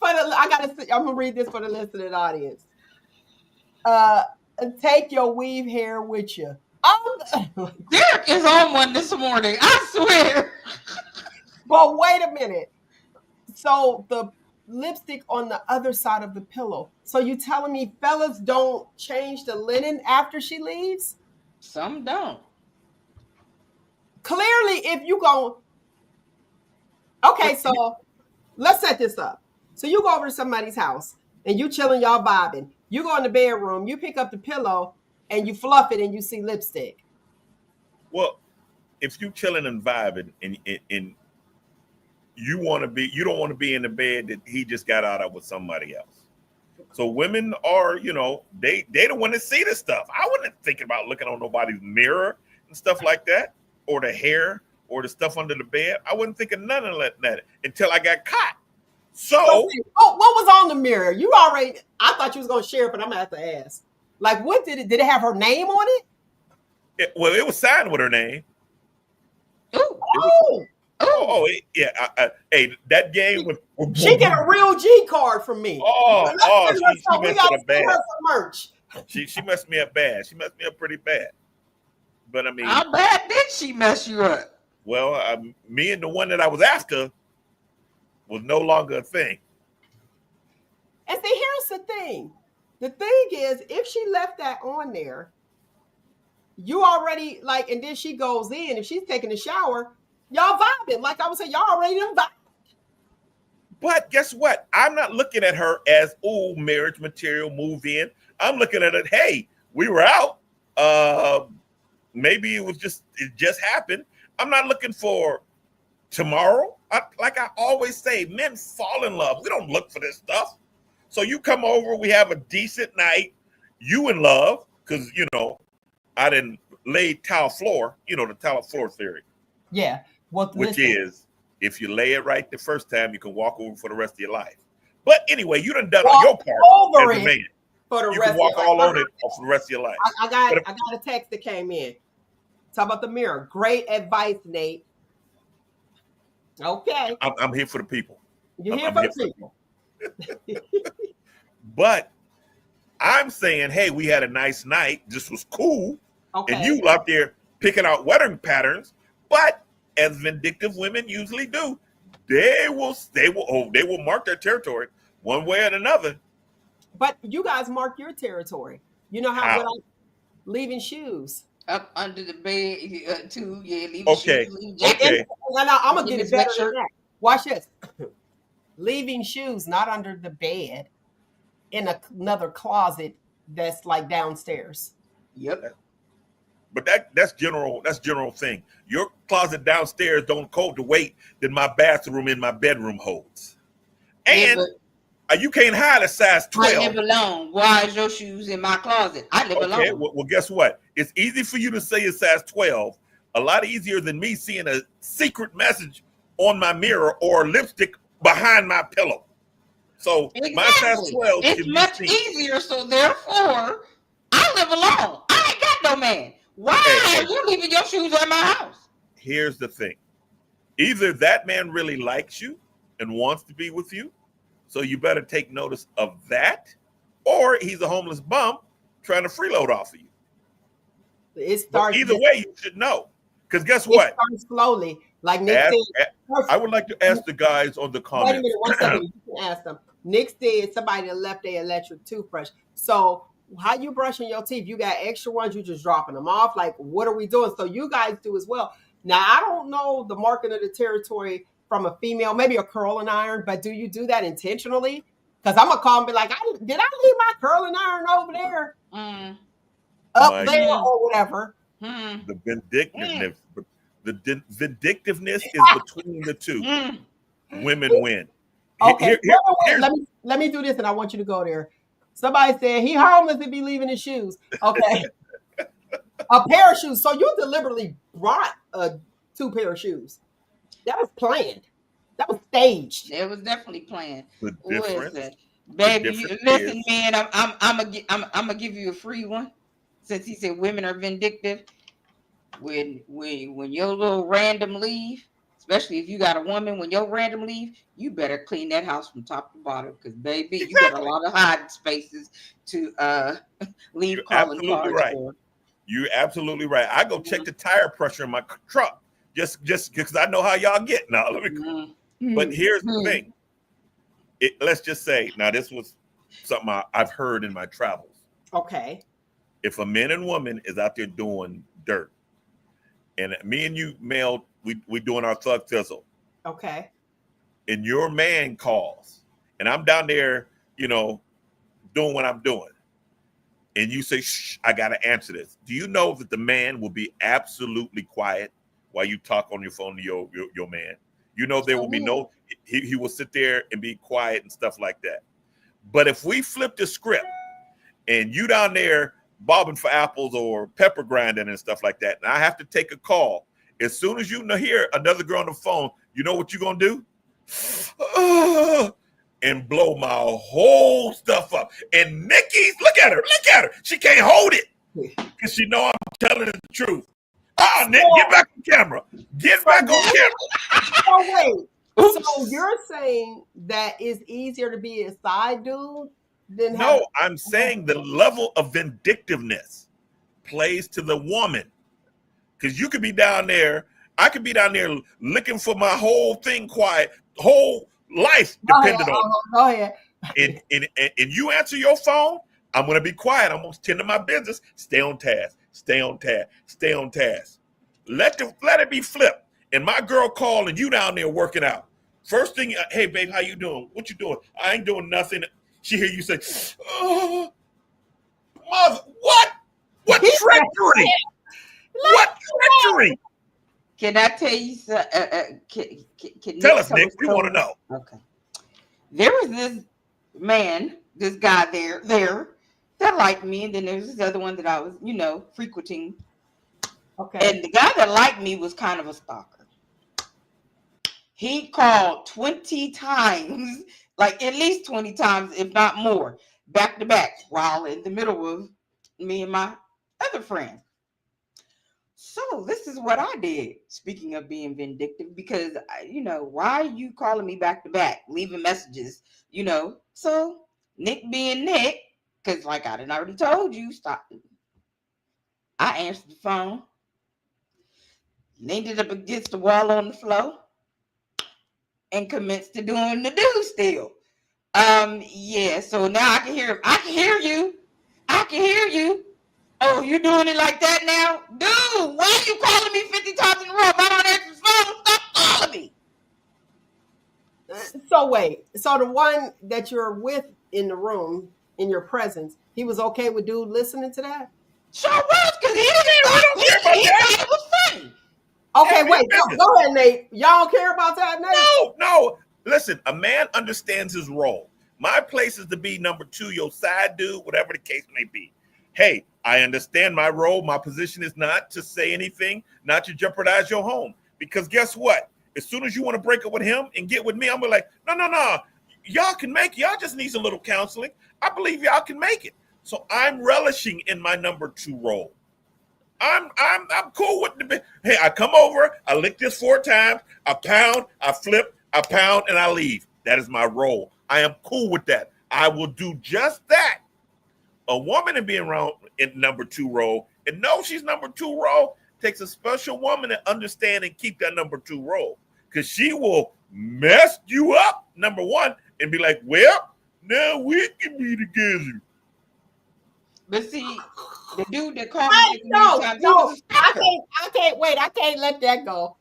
I'm gonna read this for the listening audience. Take your weave hair with you. Derek is on one this morning. I swear. But wait a minute. So the lipstick on the other side of the pillow. So you telling me fellas don't change the linen after she leaves? Some don't. Clearly, if you go, okay, so let's set this up. So you go over to somebody's house and you chilling, y'all vibing. You go in the bedroom, you pick up the pillow and you fluff it and you see lipstick. Well, if you chilling and vibing and you don't want to be in the bed that he just got out of with somebody else. So women are, they don't want to see this stuff. I wasn't thinking about looking on nobody's mirror and stuff like that, or the hair, or the stuff under the bed. I wasn't thinking none of that until I got caught. So, what was on the mirror? I thought you was gonna share, but I'm gonna have to ask. Like, what did it have her name on it? It was signed with her name. Ooh. Hey, that game was. She get a real G card from me. She messed up bad. Merch. She messed me up bad. She messed me up pretty bad. But I mean, how bad did she mess you up? Well, me and the one that I was after was no longer a thing. And see, here's the thing. The thing is, if she left that on there, you already and then she goes in. If she's taking a shower, y'all vibing. Like I was saying, y'all already done vibing. But guess what? I'm not looking at her as marriage material, move in. I'm looking at it. Hey, we were out. Maybe it just happened. I'm not looking for tomorrow. Like I always say, men fall in love. We don't look for this stuff. So you come over, we have a decent night. You in love because I didn't lay tile floor. The tile floor theory. Yeah. Which is, if you lay it right the first time, you can walk over for the rest of your life. But anyway, you done on your part as a man. For the you rest can walk of all on it for the rest of your life. I got a text that came in. Talk about the mirror. Great advice, Nate. Okay. I'm here for the people. You're here for the people. But I'm saying, hey, we had a nice night. This was cool. Okay. And you out there picking out wedding patterns. But as vindictive women usually do, they will mark their territory one way or another. But you guys mark your territory. You know how? Leaving shoes up under the bed too. Yeah, leaving okay. shoes. Leaving okay. No, I'm gonna get it better than that. Watch this. Leaving shoes not under the bed, in another closet that's like downstairs. Yep. But that's general thing. Your closet downstairs don't hold the weight that my bathroom in my bedroom holds. And you can't hide a size 12. I live alone. Why is your shoes in my closet? I live alone. Well, guess what? It's easy for you to say a size 12. A lot easier than me seeing a secret message on my mirror or lipstick behind my pillow. So my size 12 it's much easier. So therefore, I live alone. I ain't got no man. Why are you leaving your shoes at my house? Here's the thing. Either that man really likes you and wants to be with you, so you better take notice of that, or he's a homeless bum trying to freeload off of you. Either way, you should know. Because guess what? It starts slowly. Like Nick said. I would like to ask the guys on the comments. Wait a minute, 1 second. You can ask them. Nick said somebody left their electric toothbrush. So how you brushing your teeth? You got extra ones, you just dropping them off? Like, what are we doing? So you guys do as well. Now, I don't know the marking of the territory from a female, maybe a curling iron, but do you do that intentionally? Because I'm gonna call and be like, did I leave my curling iron over there, up My- there, or whatever? The vindictiveness, vindictiveness is between the two. Women win. Okay, Here's- let me do this, and I want you to go there. Somebody said he homeless if he leaving his shoes. Okay, a pair of shoes. So you deliberately brought 2 pair of shoes. That was planned. That was staged. It was definitely planned. The difference, Listen, baby, difference listen, is- man. I'm gonna give you a free one, since he said women are vindictive. When your little random leave, especially if you got a woman, when your random leave, you better clean that house from top to bottom, because baby, you got a lot of hiding spaces to leave You're calling absolutely cards right. for. You're absolutely right. I go check the tire pressure in my truck just because I know how y'all get now. Let me. But here's the thing. Let's just say, now this was something I've heard in my travels. Okay. If a man and woman is out there doing dirt, and me and you, male, we doing our thug thizzle, Okay. and your man calls, and I'm down there, doing what I'm doing, and you say, shh, I got to answer this. Do you know that the man will be absolutely quiet while you talk on your phone to your man? You know, there will be he will sit there and be quiet and stuff like that. But if we flip the script and you down there bobbing for apples or pepper grinding and stuff like that, and I have to take a call, as soon as you hear another girl on the phone, you know what you're going to do? And blow my whole stuff up. And Nikki's, look at her. She can't hold it because she know I'm telling the truth. Nick, get back on camera. Get back on camera. Oh, wait. So you're saying that it's easier to be a side dude than No, I'm saying the level of vindictiveness plays to the woman. Because you could be down there, I could be down there looking for my whole thing quiet, whole life depended on it. Go ahead. And you answer your phone, I'm going to be quiet. I'm going to tend to my business. Stay on task. Let it be flipped. And my girl called and you down there working out. First thing, hey, babe, how you doing? What you doing? I ain't doing nothing. She hear you say, oh, mother, what? What treachery? What treachery? Can I tell you? Can Tell us, Nick. We want to know. Okay. There was this guy there that liked me, and then there was this other one that I was, frequenting. Okay. And the guy that liked me was kind of a stalker. He called 20 times, like at least 20 times, if not more, back to back, while in the middle of me and my other friend. So this is what I did. Speaking of being vindictive, because why are you calling me back to back, leaving messages? So Nick being Nick, because like I done already told you, stop. I answered the phone, leaned it up against the wall on the floor, and commenced to doing the do still. Yeah. So now I can hear him. I can hear you. Oh, you're doing it like that now? Dude, why are you calling me 50 times in a row? If I don't answer the phone, stop calling me. So wait. So the one that you're with in the room, in your presence, he was okay with dude listening to that? Sure was, because he thought it was funny. Okay, wait. Go ahead, Nate. Y'all don't care about that, Nate? No. Listen, a man understands his role. My place is to be number 2, your side dude, whatever the case may be. Hey, I understand my role. My position is not to say anything, not to jeopardize your home. Because guess what? As soon as you want to break up with him and get with me, I'm like, no. Y'all can make it. Y'all just need a little counseling. I believe y'all can make it. So I'm relishing in my number 2 role. I'm cool with the. Hey, I come over, I lick this 4 times, I pound, I flip, I pound, and I leave. That is my role. I am cool with that. I will do just that. A woman in being around in number 2 role and know she's number 2 role takes a special woman to understand and keep that number 2 role, because she will mess you up, number 1, and be like, well, now we can be together. But see, the dude that called me No, I can't let that go.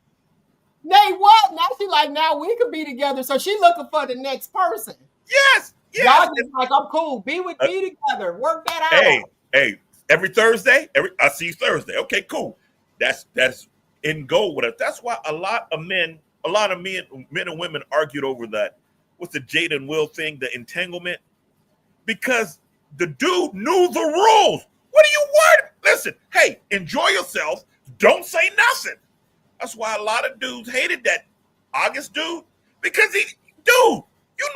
Nay, what? Now she like, now we could be together. So she looking for the next person. Yes, Y'all yes. just like, I'm cool. Be together. Work that out. Hey, every Thursday, I see you Thursday. Okay, cool. That's in goal with it. That's why a lot of men and women argued over that. What's the Jada and Will thing, the entanglement? Because the dude knew the rules. What do you want? Listen, hey, enjoy yourself. Don't say nothing. That's why a lot of dudes hated that August dude. Because you know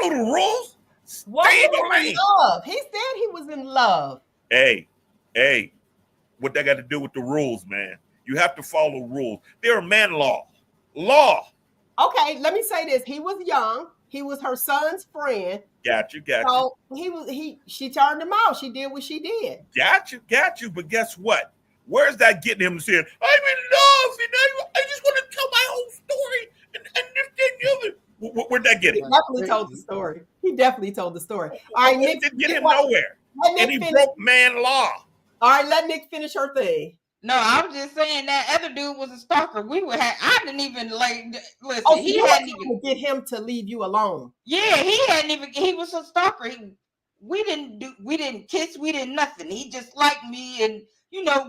the rules. Well, Stay he in your was in lane. love. He said he was in love. Hey, what that got to do with the rules, man? You have to follow rules. They're a man law. Okay, let me say this. He was young. He was her son's friend. Got you. So she turned him out. She did what she did. Got you. But guess what? Where's that getting him saying, I'm in love and I just want to tell my whole story and this thing. Where'd that get him? He definitely told the story. All right, Nick. Didn't get him nowhere. And he broke man law. All right, let Nick finish her thing. No, I was just saying that other dude was a stalker. I didn't even listen. Oh, he hadn't even get him to leave you alone. Yeah, he was a stalker. We didn't kiss, we didn't nothing. He just liked me, and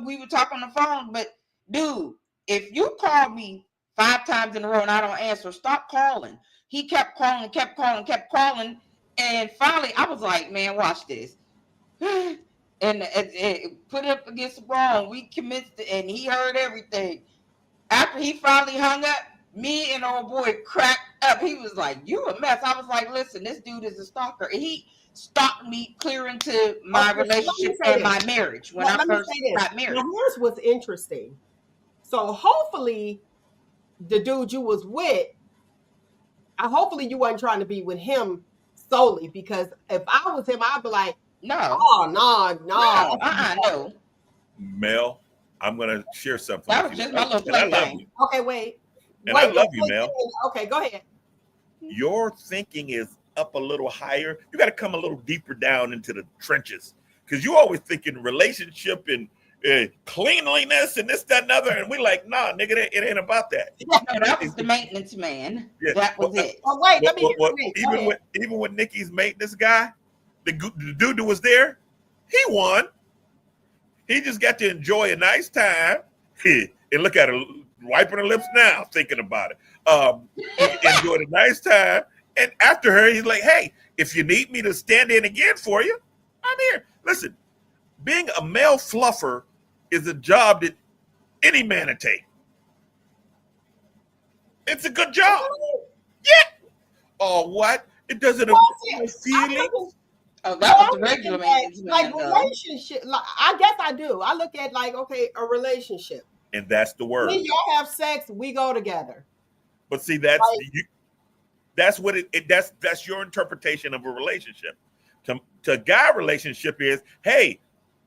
we would talk on the phone. But dude, if you call me 5 times in a row and I don't answer, stop calling. He kept calling, and finally I was like, man, watch this. And put it up against the wall. We commenced, and he heard everything. After he finally hung up, me and old boy cracked up. He was like, you a mess. I was like, listen, this dude is a stalker. He stopped me clear into my relationship and my marriage when I first got married. Now, here's what's interesting. So hopefully the dude you was with, hopefully you wasn't trying to be with him solely, because if I was him, I'd be like, no. Mel, I'm going to share something. That was just my little plaything. Okay, wait. I love you, Mel. Okay, go ahead. Your thinking is up a little higher. You got to come a little deeper down into the trenches, because you always thinking relationship and cleanliness and this, that, and other. And we like, nah, nigga, it ain't about that. No, that was the maintenance man. Yeah. That was it. Oh, wait, let me even with Nikki's maintenance guy, the dude that was there, he won. He just got to enjoy a nice time. And look at her wiping her lips now, thinking about it. He enjoyed a nice time. And after her, he's like, hey, if you need me to stand in again for you, I'm here. Listen, being a male fluffer is a job that any man would take. It's a good job. Yeah. Oh, what? It doesn't have feelings. Oh, that was the regular maintenance man. Like relationship. Like, I guess I do. I look at like, okay, a relationship. And that's the word. When y'all have sex, we go together. But see, that's what that's your interpretation of a relationship. To guy relationship is, hey,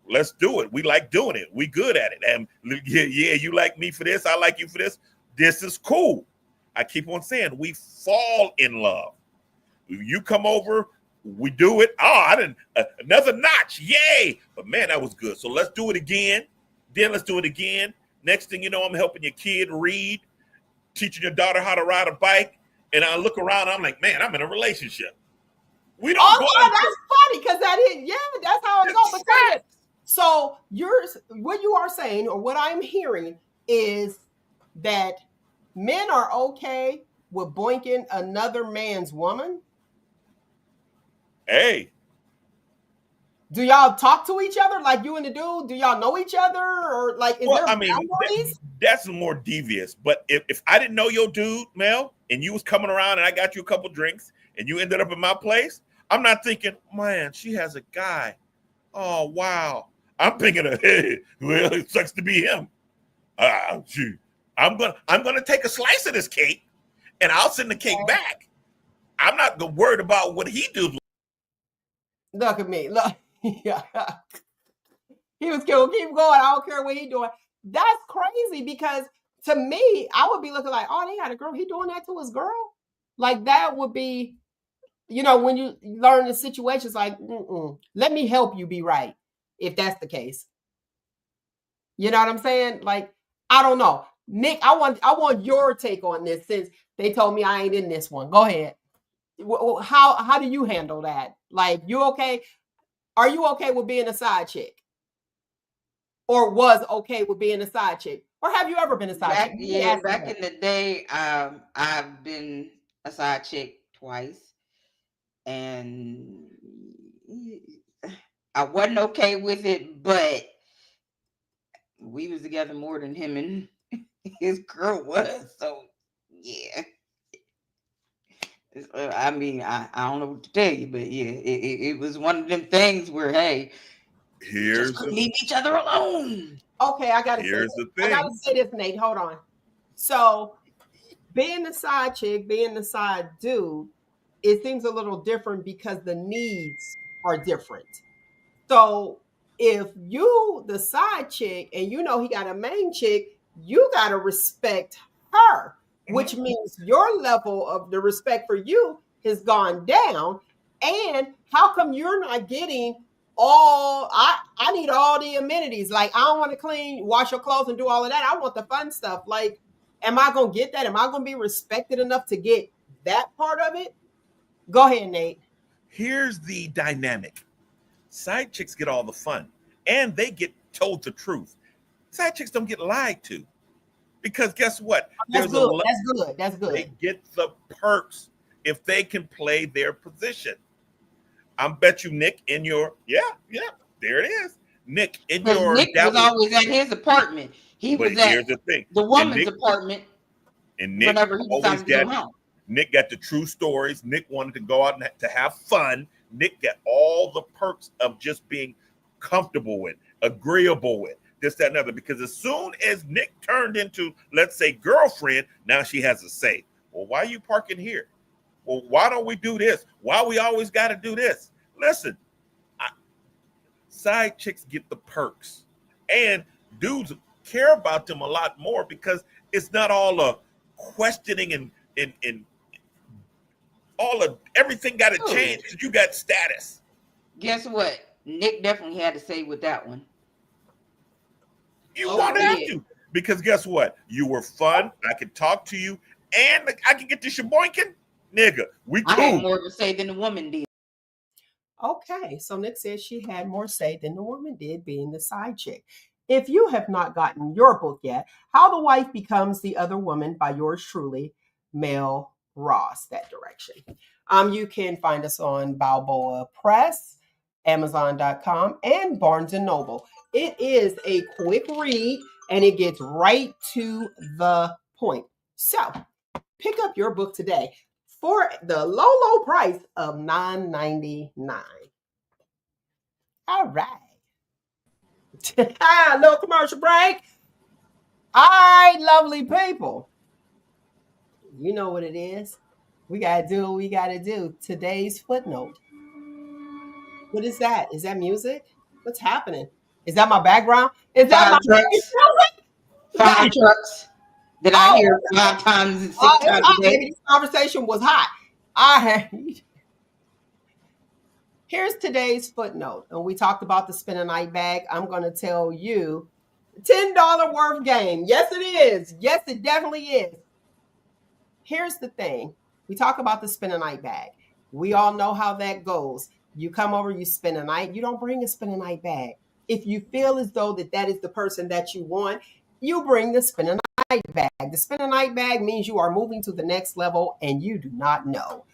let's do it. We like doing it. We good at it. And yeah, you like me for this. I like you for this. This is cool. I keep on saying we fall in love. You come over, we do it. Oh, I didn't another notch. Yay. But man, that was good. So let's do it again. Then let's do it again. Next thing you know, I'm helping your kid read, teaching your daughter how to ride a bike. And I look around, I'm like, man, I'm in a relationship. We don't that's funny, because that's how it goes. So what you are saying, or what I'm hearing, is that men are okay with boinking another man's woman. Hey. Do y'all talk to each other like you and the dude? Do y'all know each other, or like is there boundaries? That's more devious. But if I didn't know your dude, Mel, and you was coming around and I got you a couple drinks and you ended up in my place, I'm not thinking, man, she has a guy. Oh wow. I'm thinking of, hey, well, it sucks to be him. I'm gonna take a slice of this cake and I'll send the cake back. I'm not worried about what he do. Look at me. Look. Yeah. He was going, keep going. I don't care what he doing. That's crazy, because to me, I would be looking like, oh, they got a girl. He doing that to his girl? Like that would be, when you learn the situations, like, let me help you be right, if that's the case. You know what I'm saying? Like, I don't know. Nick, I want your take on this since they told me I ain't in this one. Go ahead. How do you handle that? Like, you okay? Are you okay with being a side chick? Or was okay with being a side chick? Or have you ever been a side chick? Back in the day, I've been a side chick twice, and I wasn't okay with it, but we was together more than him and his girl was. So yeah. I mean, I don't know what to tell you, but yeah, it was one of them things where, hey, Here's just leave each other alone. Okay, I gotta here's say the this. I gotta thing. say this, Nate. Hold on. So being the side chick, being the side dude, it seems a little different because the needs are different. So if you the side chick and you know he got a main chick, you gotta respect her, which means your level of the respect for you has gone down. And how come you're not getting all I need all the amenities? Like, I don't want to clean, wash your clothes and do all of that. I want the fun stuff. Like, am I gonna get that? Am I gonna be respected enough to get that part of it? Go ahead, Nate. Here's the dynamic. Side chicks get all the fun, and they get told the truth. Side chicks don't get lied to, because guess what? That's good. That's good. That's They good. get the perks if they can play their position. I bet you, Nick, in your there it is. Nick in Because your Nick was always at his apartment. He but was at here's the thing. the woman's Nick, apartment and Nick whenever he always decided to go got home. Nick got the true stories. Nick wanted to go out and to have fun. Nick got all the perks of just being comfortable with, agreeable with, this, that, and other. Because as soon as Nick turned into, let's say, girlfriend, now she has a say. Well, why are you parking here? Well, why don't we do this? Why we always got to do this? Listen, side chicks get the perks. And dudes care about them a lot more because it's not all a questioning and all of everything got to change because you got status. Guess what? Nick definitely had to say with that one. You want to have to, because guess what? You were fun. I could talk to you, and I could get to shaboinking, nigga. We cool. I had more of a say than the woman did. Okay, so Nick says she had more say than the woman did, being the side chick. If you have not gotten your book yet, How the Wife Becomes the Other Woman by yours truly, Mel Ross, that direction. You can find us on Balboa Press, Amazon.com, and Barnes & Noble. It is a quick read, and it gets right to the point. So, pick up your book today for the low price of $9.99. All right. Little commercial break. All right, lovely people. You know what it is. We got to do what we got to do. Today's footnote. What is that? Is that music? What's happening? Is that my background? Is that Fire my trucks. Fire trucks that I hear 5 times and 6 times a day. Maybe this conversation was hot. Here's today's footnote. And we talked about the spin a night bag. I'm going to tell you $10 worth game. Yes, it is. Yes, it definitely is. Here's the thing. We talk about the spin a night bag. We all know how that goes. You come over, you spend a night. You don't bring a spin a night bag. If you feel as though that is the person that you want, you bring the spin a night bag. The spin a night bag means you are moving to the next level and you do not know.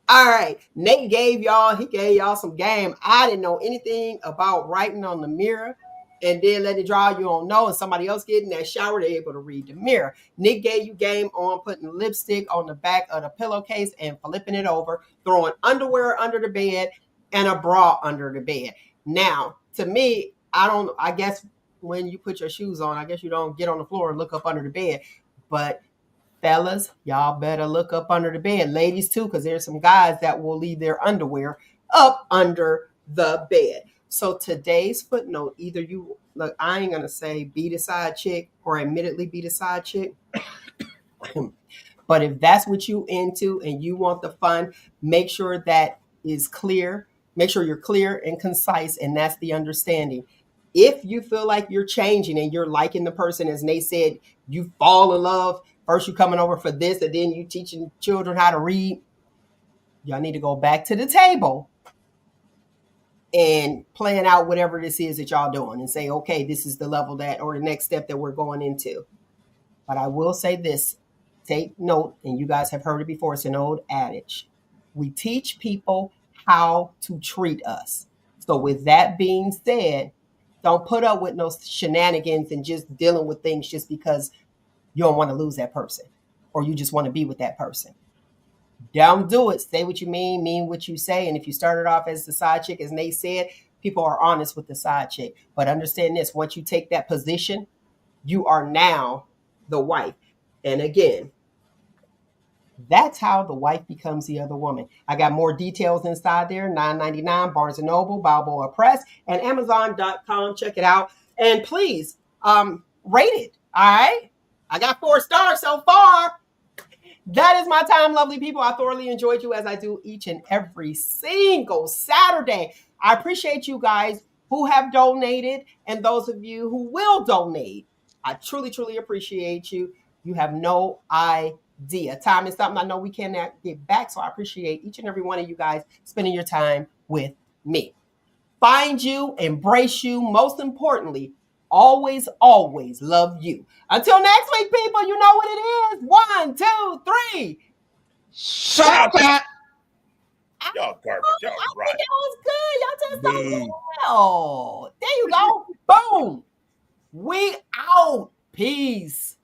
All right, Nate gave y'all some game. I didn't know anything about writing on the mirror and then let it dry. You don't know, and somebody else get in that shower, they're able to read the mirror. Nick gave you game on putting lipstick on the back of the pillowcase and flipping it over, throwing underwear under the bed and a bra under the bed. Now, to me, I guess when you put your shoes on, I guess you don't get on the floor and look up under the bed, but fellas, y'all better look up under the bed. Ladies too, because there's some guys that will leave their underwear up under the bed. So today's footnote, either you look, I ain't gonna say be the side chick or admittedly be the side chick. But if that's what you into and you want the fun, make sure that is clear. Make sure you're clear and concise, and that's the understanding. If you feel like you're changing and you're liking the person, as Nate said, you fall in love. First, you coming over for this, and then you teaching children how to read. Y'all need to go back to the table and plan out whatever this is that y'all doing and say, okay, this is the level that, or the next step that we're going into. But I will say this, take note, and you guys have heard it before, it's an old adage. We teach people how to treat us. So with that being said, don't put up with no shenanigans and just dealing with things just because you don't want to lose that person or you just want to be with that person. Don't do it. Say what you mean what you say. And if you started off as the side chick, as Nate said, people are honest with the side chick. But understand this, once you take that position, you are now the wife. And again, that's how the wife becomes the other woman. I got more details inside there. $9.99, Barnes & Noble, Balboa Press, and Amazon.com. Check it out. And please rate it. All right? I got 4 stars so far. That is my time, lovely people. I thoroughly enjoyed you as I do each and every single Saturday. I appreciate you guys who have donated and those of you who will donate. I truly, truly appreciate you. You have no idea. Time is something I know we cannot get back, so I appreciate each and every one of you guys spending your time with me. Find you, embrace you, most importantly, always, always love you. Until next week, people, you know what it is. 1, 2, 3. ShopTalk. Y'all garbage. Y'all I right. think it was good. Y'all just Boo. so well. There you go. Boom. We out. Peace.